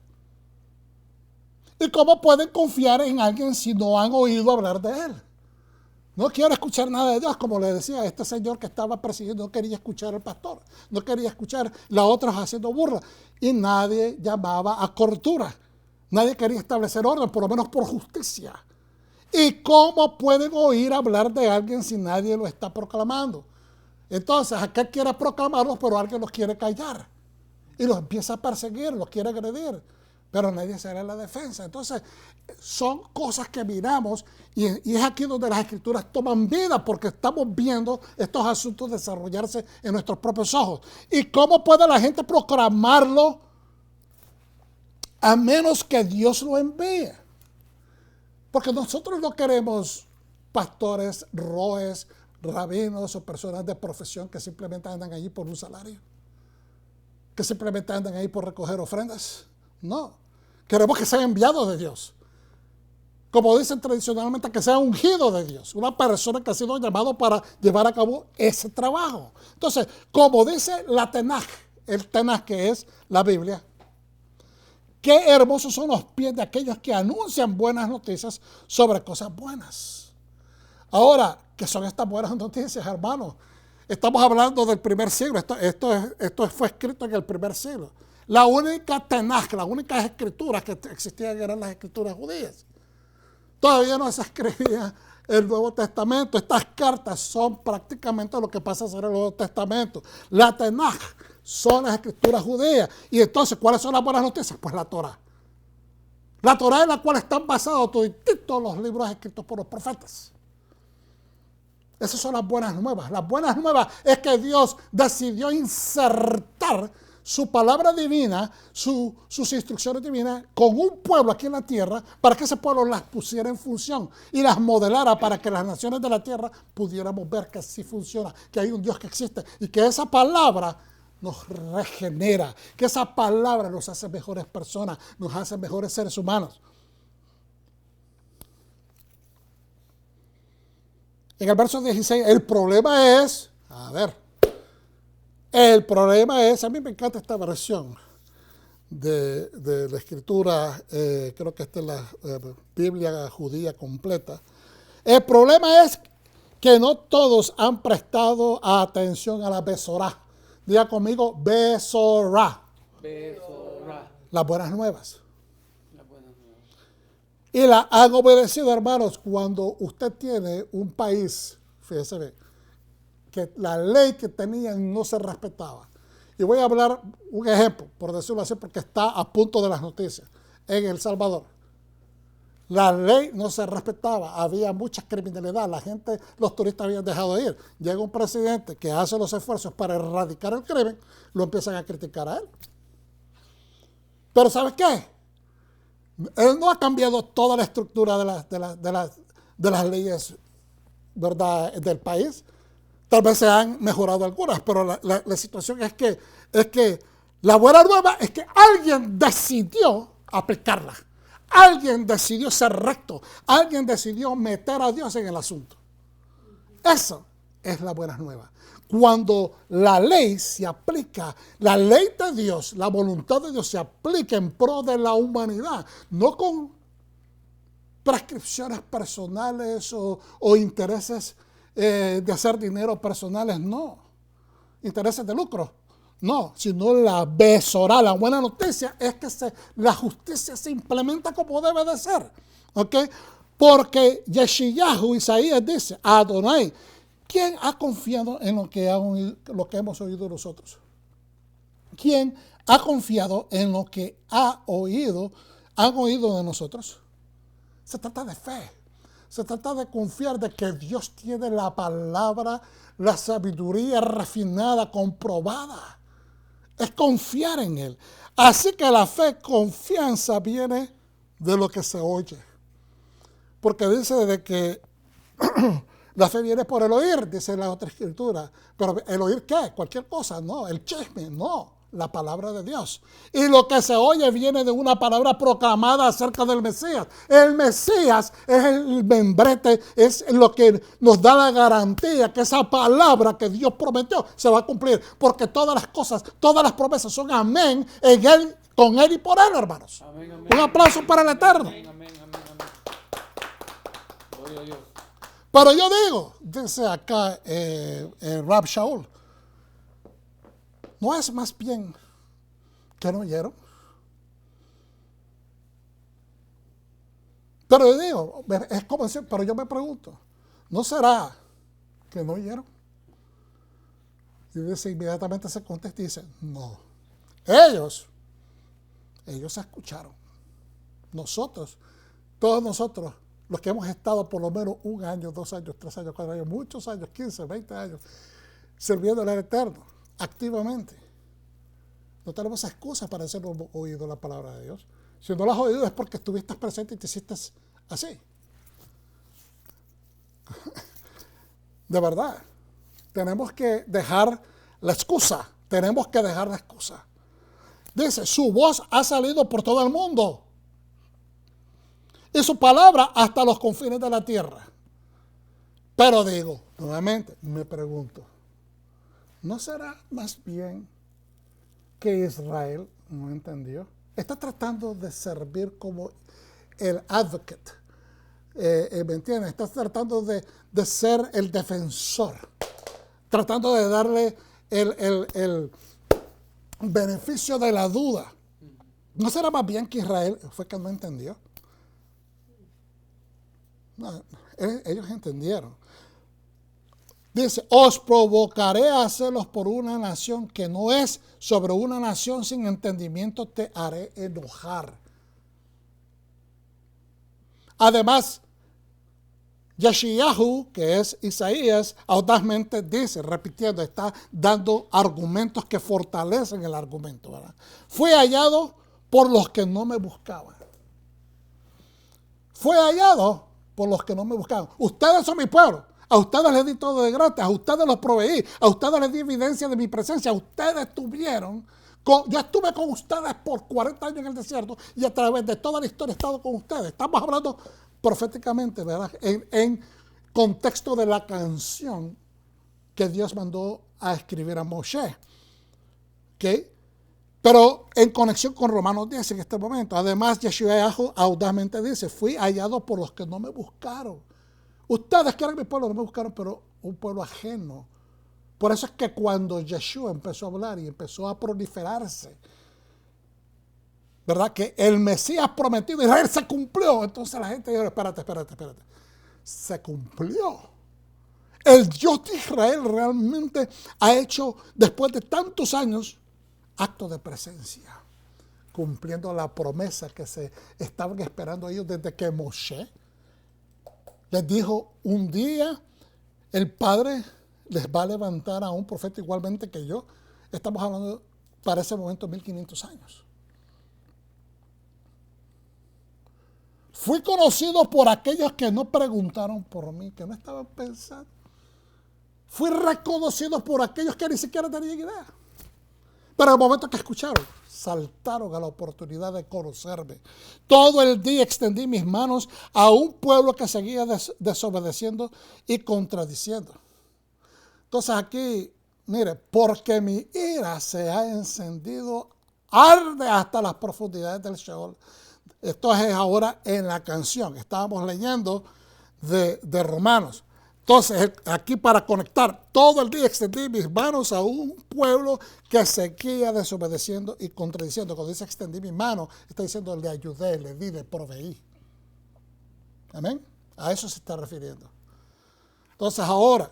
¿Y cómo pueden confiar en alguien si no han oído hablar de él? No quiero escuchar nada de Dios, como le decía este señor que estaba persiguiendo, no quería escuchar al pastor, no quería escuchar las otras haciendo burla, y nadie llamaba a cordura, nadie quería establecer orden, por lo menos por justicia. ¿Y cómo pueden oír hablar de alguien si nadie lo está proclamando? Entonces, aquel quiere proclamarlos, pero alguien los quiere callar, y los empieza a perseguir, los quiere agredir, pero nadie se hará la defensa. Entonces, son cosas que miramos y es aquí donde las escrituras toman vida, porque estamos viendo estos asuntos desarrollarse en nuestros propios ojos. ¿Y cómo puede la gente proclamarlo a menos que Dios lo envíe? Porque nosotros no queremos pastores, roes, rabinos o personas de profesión que simplemente andan allí por un salario, que simplemente andan ahí por recoger ofrendas. No. Queremos que sea enviado de Dios. Como dicen tradicionalmente, que sea ungido de Dios. Una persona que ha sido llamado para llevar a cabo ese trabajo. Entonces, como dice la Tenaj, el Tenaj que es la Biblia, qué hermosos son los pies de aquellos que anuncian buenas noticias sobre cosas buenas. Ahora, ¿qué son estas buenas noticias, hermanos? Estamos hablando del primer siglo. Esto fue escrito en el primer siglo. La única Tenaj, las únicas escrituras que existían eran las escrituras judías. Todavía no se escribía el Nuevo Testamento. Estas cartas son prácticamente lo que pasa a ser el Nuevo Testamento. La Tenaj son las escrituras judías. Y entonces, ¿cuáles son las buenas noticias? Pues la Torá. La Torá en la cual están basados todos los libros escritos por los profetas. Esas son las buenas nuevas. Las buenas nuevas es que Dios decidió insertar su palabra divina, sus instrucciones divinas con un pueblo aquí en la tierra para que ese pueblo las pusiera en función y las modelara para que las naciones de la tierra pudiéramos ver que así funciona, que hay un Dios que existe y que esa palabra nos regenera, que esa palabra nos hace mejores personas, nos hace mejores seres humanos. En el verso 16, el problema es, a mí me encanta esta versión de la escritura, creo que esta es la Biblia judía completa. El problema es que no todos han prestado atención a la Besorá. Diga conmigo, Besorá. Besorá. Las buenas nuevas. Y la han obedecido, hermanos, cuando usted tiene un país, fíjese bien, que la ley que tenían no se respetaba. Y voy a hablar un ejemplo, por decirlo así, porque está a punto de las noticias. En El Salvador, la ley no se respetaba, había mucha criminalidad, la gente, los turistas habían dejado de ir. Llega un presidente que hace los esfuerzos para erradicar el crimen, lo empiezan a criticar a él. Pero ¿sabes qué? Él no ha cambiado toda la estructura de las leyes, ¿verdad?, del país. Tal vez se han mejorado algunas, pero la situación es que la buena nueva es que alguien decidió aplicarla. Alguien decidió ser recto. Alguien decidió meter a Dios en el asunto. Eso es la buena nueva. Cuando la ley se aplica, la ley de Dios, la voluntad de Dios se aplica en pro de la humanidad, no con prescripciones personales o intereses de hacer dinero personales, no. Intereses de lucro, no. Sino la besorá, la buena noticia es que la justicia se implementa como debe de ser. ¿Ok? Porque Yeshayahu, Isaías dice, Adonai, ¿quién ha confiado en lo que hemos oído nosotros? ¿Quién ha confiado en lo que han oído de nosotros? Se trata de fe. Se trata de confiar de que Dios tiene la palabra, la sabiduría refinada, comprobada. Es confiar en Él. Así que la fe, confianza, viene de lo que se oye. Porque dice de que la fe viene por el oír, dice la otra escritura. Pero ¿el oír qué? Cualquier cosa, no. El chisme, no. La palabra de Dios. Y lo que se oye viene de una palabra proclamada acerca del Mesías. El Mesías es el membrete, es lo que nos da la garantía que esa palabra que Dios prometió se va a cumplir. Porque todas las cosas, todas las promesas son amén en Él, con Él y por Él, hermanos. Amén, amén. Un aplauso para el Eterno. Amén, amén, amén, amén. Gloria a Dios. Pero yo digo, dice acá Rab Shaul, ¿no es más bien que no oyeron? Pero yo digo, es como decir, pero yo me pregunto, ¿no será que no oyeron? Y dice, inmediatamente se contesta y dice, no. Ellos escucharon. Nosotros, todos nosotros, los que hemos estado por lo menos 1 año, 2 años, 3 años, 4 años, muchos años, 15, 20 años, sirviendo al Eterno, activamente. No tenemos excusa para hacer oído la palabra de Dios. Si no la has oído es porque estuviste presente y te hiciste así. De verdad. Tenemos que dejar la excusa. Tenemos que dejar la excusa. Dice, su voz ha salido por todo el mundo. Y su palabra hasta los confines de la tierra. Pero digo, nuevamente, me pregunto, ¿no será más bien que Israel no entendió? Está tratando de servir como el advocate, ¿me entiendes? Está tratando de ser el defensor, tratando de darle el beneficio de la duda. ¿No será más bien que Israel fue que no entendió? No, ellos entendieron. Dice, os provocaré a hacerlos por una nación que no es, sobre una nación sin entendimiento te haré enojar. Además, Yeshayahu, que es Isaías, audazmente dice, repitiendo, está dando argumentos que fortalecen el argumento, ¿verdad? Fui hallado por los que no me buscaban. Fue hallado por los que no me buscaban. Ustedes son mi pueblo. A ustedes les di todo de gratis, a ustedes los proveí, a ustedes les di evidencia de mi presencia, ustedes estuvieron, yo estuve con ustedes por 40 años en el desierto y a través de toda la historia he estado con ustedes. Estamos hablando proféticamente, ¿verdad? En contexto de la canción que Dios mandó a escribir a Moshe. ¿Okay? Pero en conexión con Romanos 10 en este momento. Además, Yeshayahu audazmente dice, fui hallado por los que no me buscaron. Ustedes que eran mi pueblo no me buscaron, pero un pueblo ajeno. Por eso es que cuando Yeshua empezó a hablar y empezó a proliferarse, ¿verdad? Que el Mesías prometido de Israel se cumplió. Entonces la gente dijo, espérate. Se cumplió. El Dios de Israel realmente ha hecho, después de tantos años, acto de presencia, cumpliendo la promesa que se estaban esperando ellos desde que Moshe les dijo, un día el Padre les va a levantar a un profeta igualmente que yo. Estamos hablando para ese momento 1500 años. Fui conocido por aquellos que no preguntaron por mí, que no estaban pensando. Fui reconocido por aquellos que ni siquiera tenían idea. Pero en el momento que escucharon, saltaron a la oportunidad de conocerme. Todo el día extendí mis manos a un pueblo que seguía desobedeciendo y contradiciendo. Entonces aquí, mire, porque mi ira se ha encendido, arde hasta las profundidades del Sheol. Esto es ahora en la canción. Estábamos leyendo de Romanos. Entonces, aquí para conectar, todo el día extendí mis manos a un pueblo que seguía desobedeciendo y contradiciendo. Cuando dice extendí mis manos, está diciendo le ayudé, le di, le proveí. Amén. A eso se está refiriendo. Entonces ahora,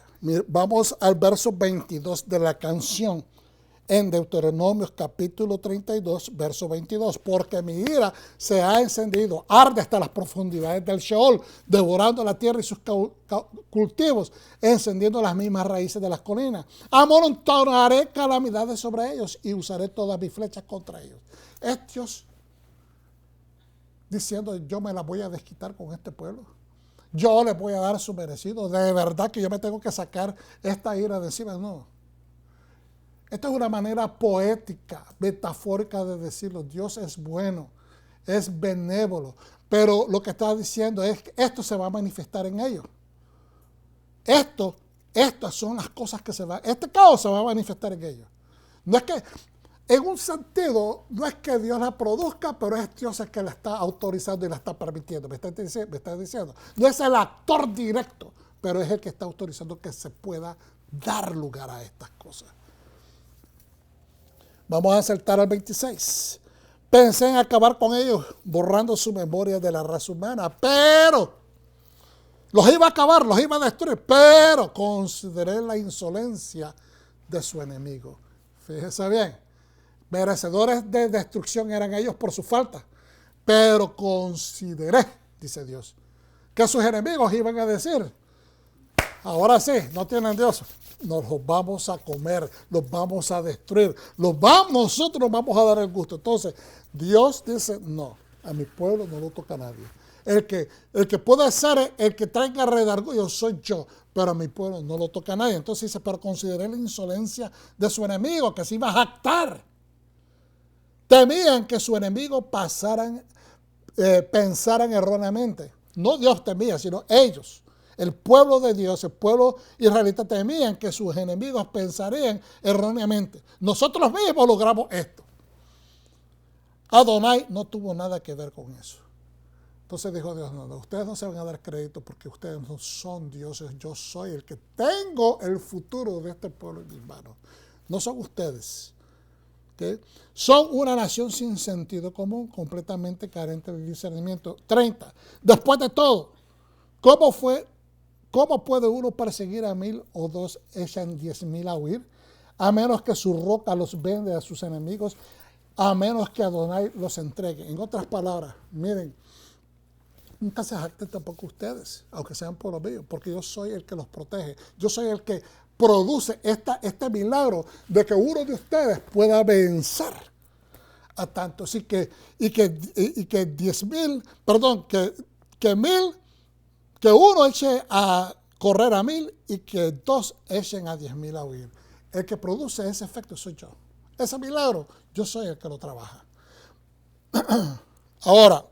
vamos al verso 22 de la canción. En Deuteronomio capítulo 32, verso 22, porque mi ira se ha encendido, arde hasta las profundidades del Sheol, devorando la tierra y sus cultivos, encendiendo las mismas raíces de las colinas. Amontonaré calamidades sobre ellos y usaré todas mis flechas contra ellos. Es Dios diciendo, yo me la voy a desquitar con este pueblo. Yo les voy a dar su merecido. De verdad que yo me tengo que sacar esta ira de encima. No. Esta es una manera poética, metafórica de decirlo. Dios es bueno, es benévolo, pero lo que está diciendo es que esto se va a manifestar en ellos. Estas son las cosas que este caos se va a manifestar en ellos. No es que, en un sentido, no es que Dios la produzca, pero es Dios el que la está autorizando y la está permitiendo. ¿Me está diciendo? No es el actor directo, pero es el que está autorizando que se pueda dar lugar a estas cosas. Vamos a saltar al 26. Pensé en acabar con ellos, borrando su memoria de la raza humana, pero los iba a acabar, los iba a destruir, pero consideré la insolencia de su enemigo. Fíjese bien, merecedores de destrucción eran ellos por su falta, pero consideré, dice Dios, que sus enemigos iban a decir, ahora sí, no tienen Dios. Nos los vamos a comer, los vamos a destruir, nosotros nos vamos a dar el gusto. Entonces, Dios dice, no, a mi pueblo no lo toca a nadie. El que puede ser el que traiga redarguyo soy yo, pero a mi pueblo no lo toca a nadie. Entonces dice, pero consideré la insolencia de su enemigo, que se iba a jactar. Temían que su enemigo pensaran erróneamente. No Dios temía, sino ellos. El pueblo de Dios, el pueblo israelita temían que sus enemigos pensarían erróneamente. Nosotros mismos logramos esto. Adonai no tuvo nada que ver con eso. Entonces dijo Dios, no, ustedes no se van a dar crédito porque ustedes no son dioses. Yo soy el que tengo el futuro de este pueblo en mis manos. No son ustedes. ¿Okay? Son una nación sin sentido común, completamente carente de discernimiento. 30. Después de todo, ¿cómo puede uno perseguir a 1000 o 2 echan 10,000 a huir? A menos que su roca los vende a sus enemigos, a menos que Adonai los entregue. En otras palabras, miren, nunca se jacten tampoco ustedes, aunque sean pueblo mío, porque yo soy el que los protege. Yo soy el que produce este milagro de que uno de ustedes pueda vencer a tantos. Y que 10,000, perdón, que 1000, que uno eche a correr a 1000 y que 2 echen a 10,000 a huir. El que produce ese efecto soy yo. Ese milagro, yo soy el que lo trabaja. Ahora,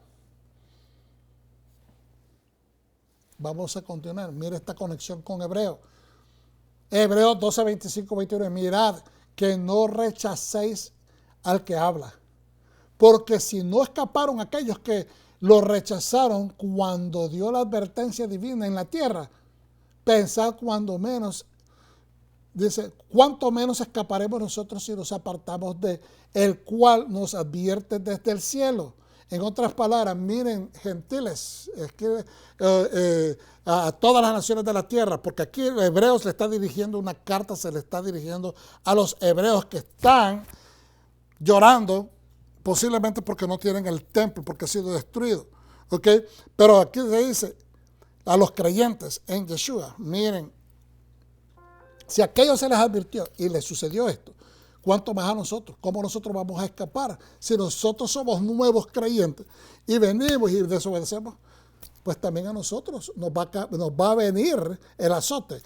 vamos a continuar. Mira esta conexión con Hebreos. Hebreos 12, 25, 21. Mirad que no rechacéis al que habla. Porque si no escaparon aquellos que lo rechazaron cuando dio la advertencia divina en la tierra, pensad cuando menos, dice, cuánto menos escaparemos nosotros si nos apartamos de el cual nos advierte desde el cielo. En otras palabras, miren, gentiles, escribe a todas las naciones de la tierra, porque aquí Hebreos le está dirigiendo una carta, se le está dirigiendo a los hebreos que están llorando, posiblemente porque no tienen el templo, porque ha sido destruido. ¿Okay? Pero aquí se dice a los creyentes en Yeshua, miren, si a aquellos se les advirtió y les sucedió esto, ¿cuánto más a nosotros? ¿Cómo nosotros vamos a escapar? Si nosotros somos nuevos creyentes y venimos y desobedecemos, pues también a nosotros nos va a venir el azote.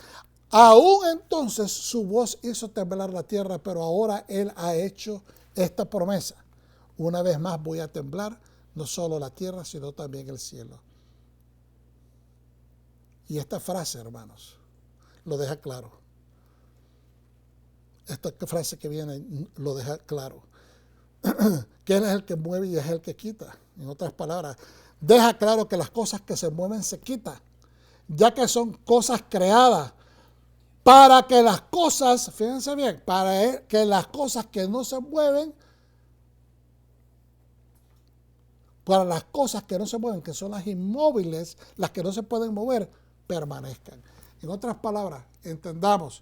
Aún entonces su voz hizo temblar la tierra, pero ahora Él ha hecho esta promesa. Una vez más voy a temblar, no solo la tierra, sino también el cielo. Y esta frase, hermanos, lo deja claro. Esta frase que viene lo deja claro. Que Él es el que mueve y es el que quita. En otras palabras, deja claro que las cosas que se mueven se quitan, ya que son cosas creadas para que las cosas, fíjense bien, para que las cosas que no se mueven, para las cosas que no se mueven, que son las inmóviles, las que no se pueden mover, permanezcan. En otras palabras, entendamos,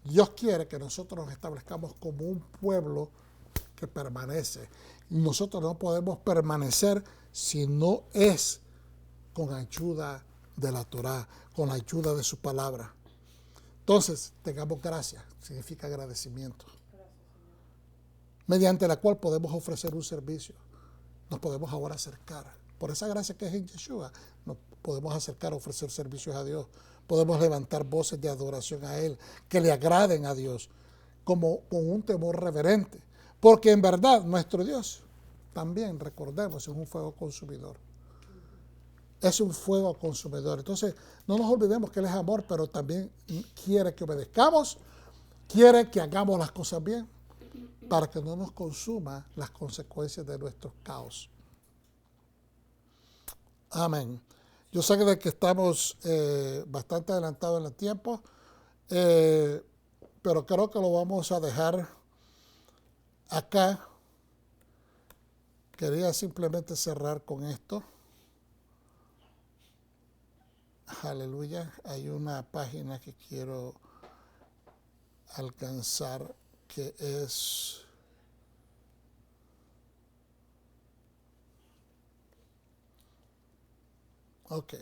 Dios quiere que nosotros nos establezcamos como un pueblo que permanece. Nosotros no podemos permanecer si no es con ayuda de la Torá, con la ayuda de su palabra. Entonces, tengamos gracia, significa agradecimiento, mediante la cual podemos ofrecer un servicio. Nos podemos ahora acercar. Por esa gracia que es en Yeshua, nos podemos acercar a ofrecer servicios a Dios. Podemos levantar voces de adoración a Él, que le agraden a Dios, como con un temor reverente. Porque en verdad, nuestro Dios, también, recordemos, es un fuego consumidor. Es un fuego consumidor. Entonces, no nos olvidemos que Él es amor, pero también quiere que obedezcamos, quiere que hagamos las cosas bien, para que no nos consuma las consecuencias de nuestros caos. Amén. Yo sé que estamos bastante adelantados en el tiempo, pero creo que lo vamos a dejar acá. Quería simplemente cerrar con esto. Aleluya. Hay una página que quiero alcanzar que es ok.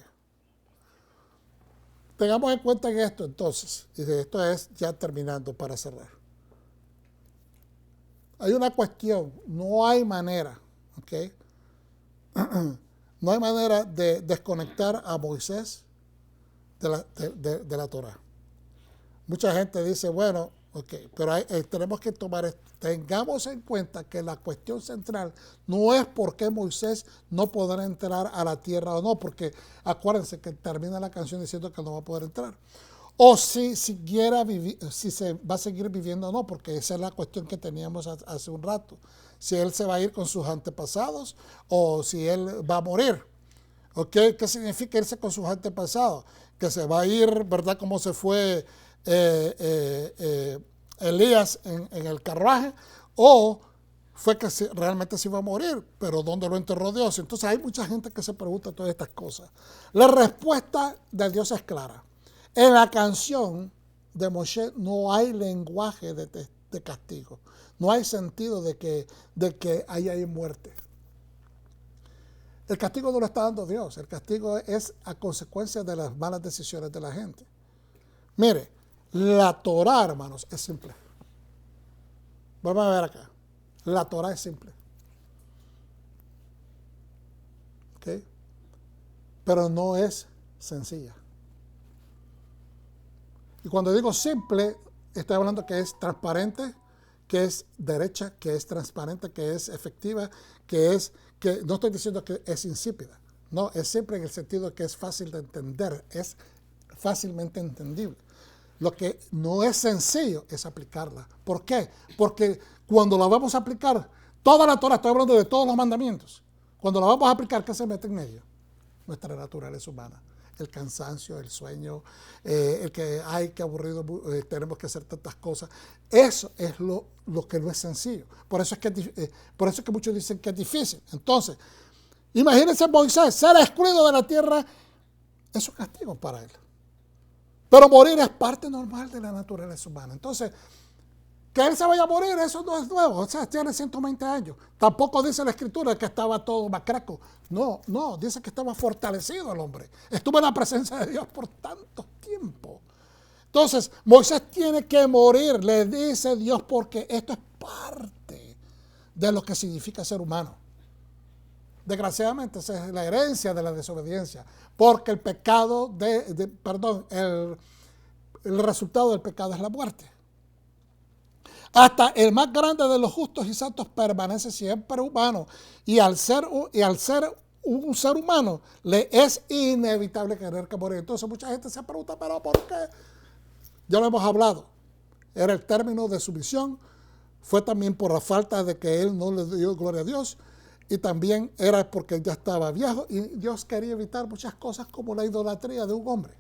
Tengamos en cuenta en esto entonces, y de esto es ya terminando para cerrar. Hay una cuestión, no hay manera, ¿ok? No hay manera de desconectar a Moisés de la Torá. Mucha gente dice, bueno, ok, pero tenemos que tomar esto. Tengamos en cuenta que la cuestión central no es por qué Moisés no podrá entrar a la tierra o no, porque acuérdense que termina la canción diciendo que no va a poder entrar. O si se va a seguir viviendo o no, porque esa es la cuestión que teníamos hace un rato. Si él se va a ir con sus antepasados o si él va a morir. ¿Ok? ¿Qué significa irse con sus antepasados? Que se va a ir, ¿verdad? Como se fue Elías en el carruaje, o fue que realmente se iba a morir, pero ¿dónde lo enterró Dios? Entonces hay mucha gente que se pregunta todas estas cosas. La respuesta de Dios es clara. En la canción de Moshe no hay lenguaje de castigo, no hay sentido de que hay muerte. El castigo no lo está dando Dios, el castigo es a consecuencia de las malas decisiones de la gente. Mire, la Torá, hermanos, es simple. Vamos a ver acá. La Torá es simple. ¿Ok? Pero no es sencilla. Y cuando digo simple, estoy hablando que es transparente, que es derecha, que es transparente, que es efectiva, que no estoy diciendo que es insípida. No, es simple en el sentido de que es fácil de entender, es fácilmente entendible. Lo que no es sencillo es aplicarla. ¿Por qué? Porque cuando la vamos a aplicar, toda la Torah, estoy hablando de todos los mandamientos, cuando la vamos a aplicar, ¿qué se mete en medio? Nuestra naturaleza humana. El cansancio, el sueño, el que ay, qué aburrido, tenemos que hacer tantas cosas. Eso es lo que no es sencillo. Por eso es que muchos dicen que es difícil. Entonces, imagínense Moisés, ser excluido de la tierra, es un castigo para él. Pero morir es parte normal de la naturaleza humana. Entonces, que él se vaya a morir, eso no es nuevo. O sea, tiene 120 años. Tampoco dice la Escritura que estaba todo macraco. No, dice que estaba fortalecido el hombre. Estuvo en la presencia de Dios por tanto tiempo. Entonces, Moisés tiene que morir, le dice Dios, porque esto es parte de lo que significa ser humano. Desgraciadamente, esa es la herencia de la desobediencia. Porque el pecado el resultado del pecado es la muerte. Hasta el más grande de los justos y santos permanece siempre humano. Y al ser un ser humano, le es inevitable tener que morir. Entonces mucha gente se pregunta, ¿pero por qué? Ya lo hemos hablado. Era el término de su misión. Fue también por la falta de que él no le dio gloria a Dios. Y también era porque ya estaba viejo. Y Dios quería evitar muchas cosas como la idolatría de un hombre.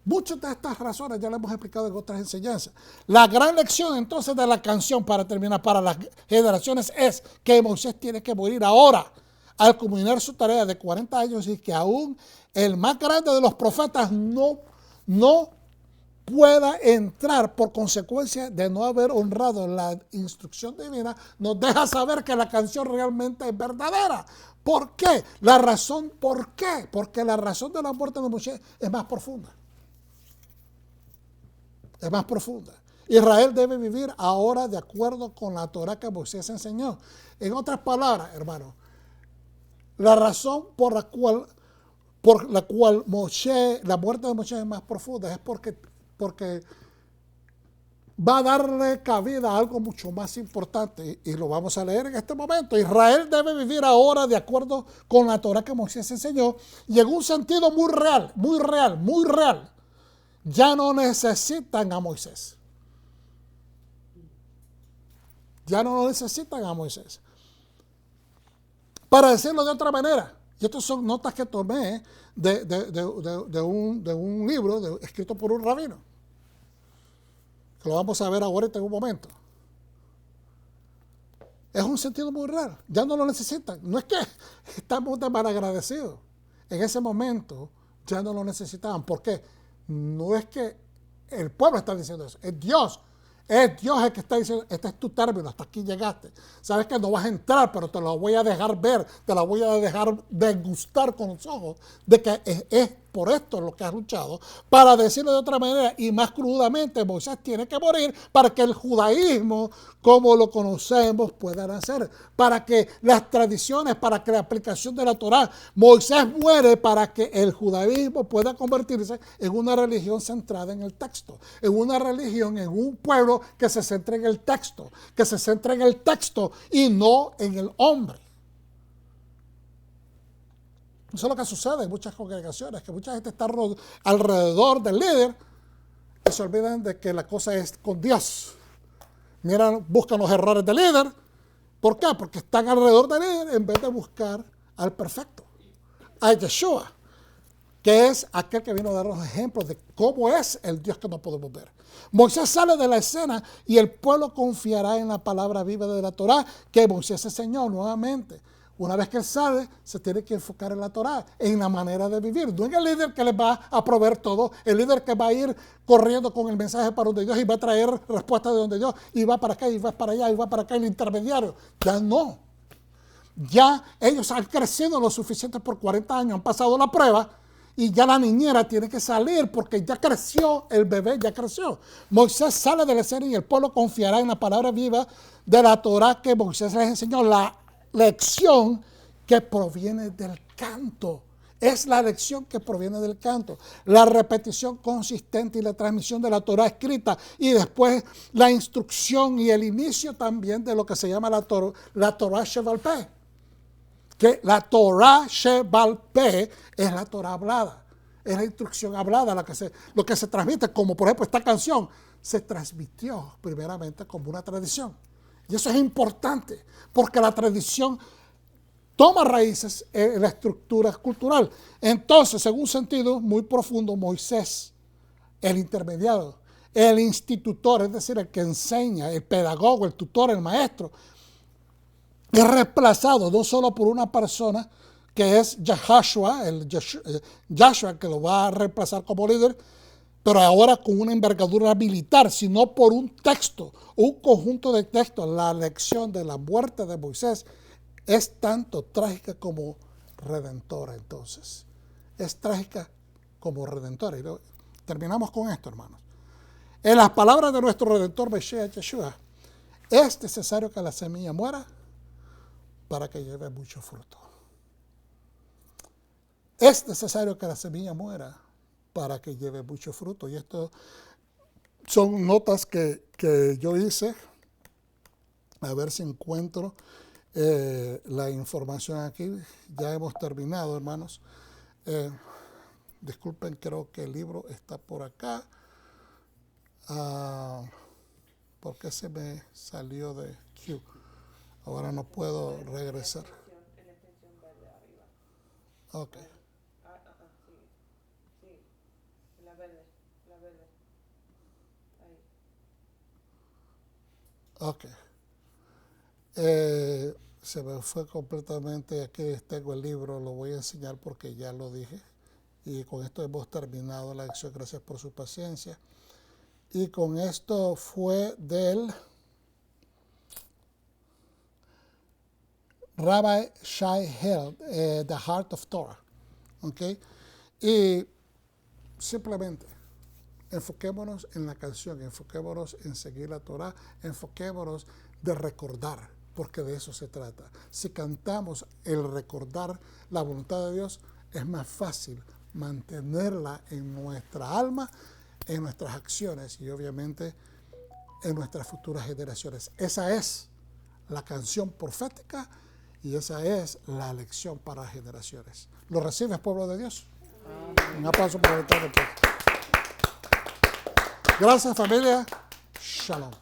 Muchas de estas razones ya las hemos explicado en otras enseñanzas. La gran lección entonces de la canción, para terminar, para las generaciones, es que Moisés tiene que morir ahora al culminar su tarea de 40 años y que aún el más grande de los profetas no pueda entrar por consecuencia de no haber honrado la instrucción divina, nos deja saber que la canción realmente es verdadera. ¿Por qué? ¿Por qué? Porque la razón de la muerte de Moisés es más profunda. Es más profunda. Israel debe vivir ahora de acuerdo con la Torah que Moisés enseñó. En otras palabras, hermano, la razón por la cual la muerte de Moisés es más profunda es porque va a darle cabida a algo mucho más importante, y lo vamos a leer en este momento. Israel debe vivir ahora de acuerdo con la Torah que Moisés enseñó, y en un sentido muy real, muy real, muy real. Ya no necesitan a Moisés. Ya no necesitan a Moisés. Para decirlo de otra manera, y estas son notas que tomé de un libro escrito por un rabino, que lo vamos a ver ahora en un momento. Es un sentido muy real. Ya no lo necesitan. No es que estamos de malagradecidos. En ese momento ya no lo necesitaban. ¿Por qué? No es que el pueblo está diciendo eso, es Dios. Es Dios el que está diciendo, este es tu término, hasta aquí llegaste. Sabes que no vas a entrar, pero te lo voy a dejar ver, te lo voy a dejar degustar con los ojos, de que es por esto lo que has luchado. Para decirlo de otra manera y más crudamente, Moisés tiene que morir para que el judaísmo, como lo conocemos, pueda nacer. Para que las tradiciones, para que la aplicación de la Torá, Moisés muere para que el judaísmo pueda convertirse en una religión centrada en el texto, en una religión, en un pueblo que se centre en el texto, que se centre en el texto y no en el hombre. Eso es lo que sucede en muchas congregaciones, que mucha gente está alrededor del líder y se olvidan de que la cosa es con Dios. Miran, buscan los errores del líder. ¿Por qué? Porque están alrededor del líder en vez de buscar al perfecto, a Yeshua, que es aquel que vino a dar los ejemplos de cómo es el Dios que no podemos ver. Moisés sale de la escena y el pueblo confiará en la palabra viva de la Torá que Moisés enseñó nuevamente. Una vez que él sale, se tiene que enfocar en la Torá, en la manera de vivir. No en el líder que les va a proveer todo, el líder que va a ir corriendo con el mensaje para donde Dios y va a traer respuesta de donde Dios, y va para acá, y va para allá, y va para acá, el intermediario. Ya no. Ya ellos han crecido lo suficiente por 40 años, han pasado la prueba, y ya la niñera tiene que salir porque ya creció, el bebé ya creció. Moisés sale de la escena y el pueblo confiará en la palabra viva de la Torá que Moisés les enseñó, la lección que proviene del canto. Es la lección que proviene del canto. La repetición consistente y la transmisión de la Torá escrita y después la instrucción y el inicio también de lo que se llama la Torá Sheval Peh. Que la Torá Sheval Peh es la Torá hablada. Es la instrucción hablada, lo que se transmite, como por ejemplo esta canción, se transmitió primeramente como una tradición. Y eso es importante, porque la tradición toma raíces en la estructura cultural. Entonces, en un sentido muy profundo, Moisés, el intermediario, el institutor, es decir, el que enseña, el pedagogo, el tutor, el maestro, es reemplazado no solo por una persona que es Yahshua, Yahshua que lo va a reemplazar como líder, pero ahora con una envergadura militar, sino por un texto, un conjunto de textos. La lección de la muerte de Moisés es tanto trágica como redentora, entonces. Es trágica como redentora. Y terminamos con esto, hermanos. En las palabras de nuestro Redentor Mesías Yeshua, es necesario que la semilla muera para que lleve mucho fruto. Es necesario que la semilla muera para que lleve mucho fruto. Y esto son notas que yo hice. A ver si encuentro la información aquí. Ya hemos terminado, hermanos. Disculpen, creo que el libro está por acá. ¿Por qué se me salió de Q? Ahora no puedo regresar. Ok. Ok. Se me fue completamente. Aquí tengo el libro, lo voy a enseñar porque ya lo dije. Y con esto hemos terminado la lección. Gracias por su paciencia. Y con esto fue del Rabbi Shai Held, The Heart of Torah. ¿Okay? Y simplemente enfoquémonos en la canción, enfoquémonos en seguir la Torah, enfoquémonos de recordar, porque de eso se trata. Si cantamos el recordar la voluntad de Dios, es más fácil mantenerla en nuestra alma, en nuestras acciones y obviamente en nuestras futuras generaciones. Esa es la canción profética y esa es la lección para generaciones. ¿Lo recibes, pueblo de Dios? Un aplauso para el Eterno. Gracias, familia. Shalom.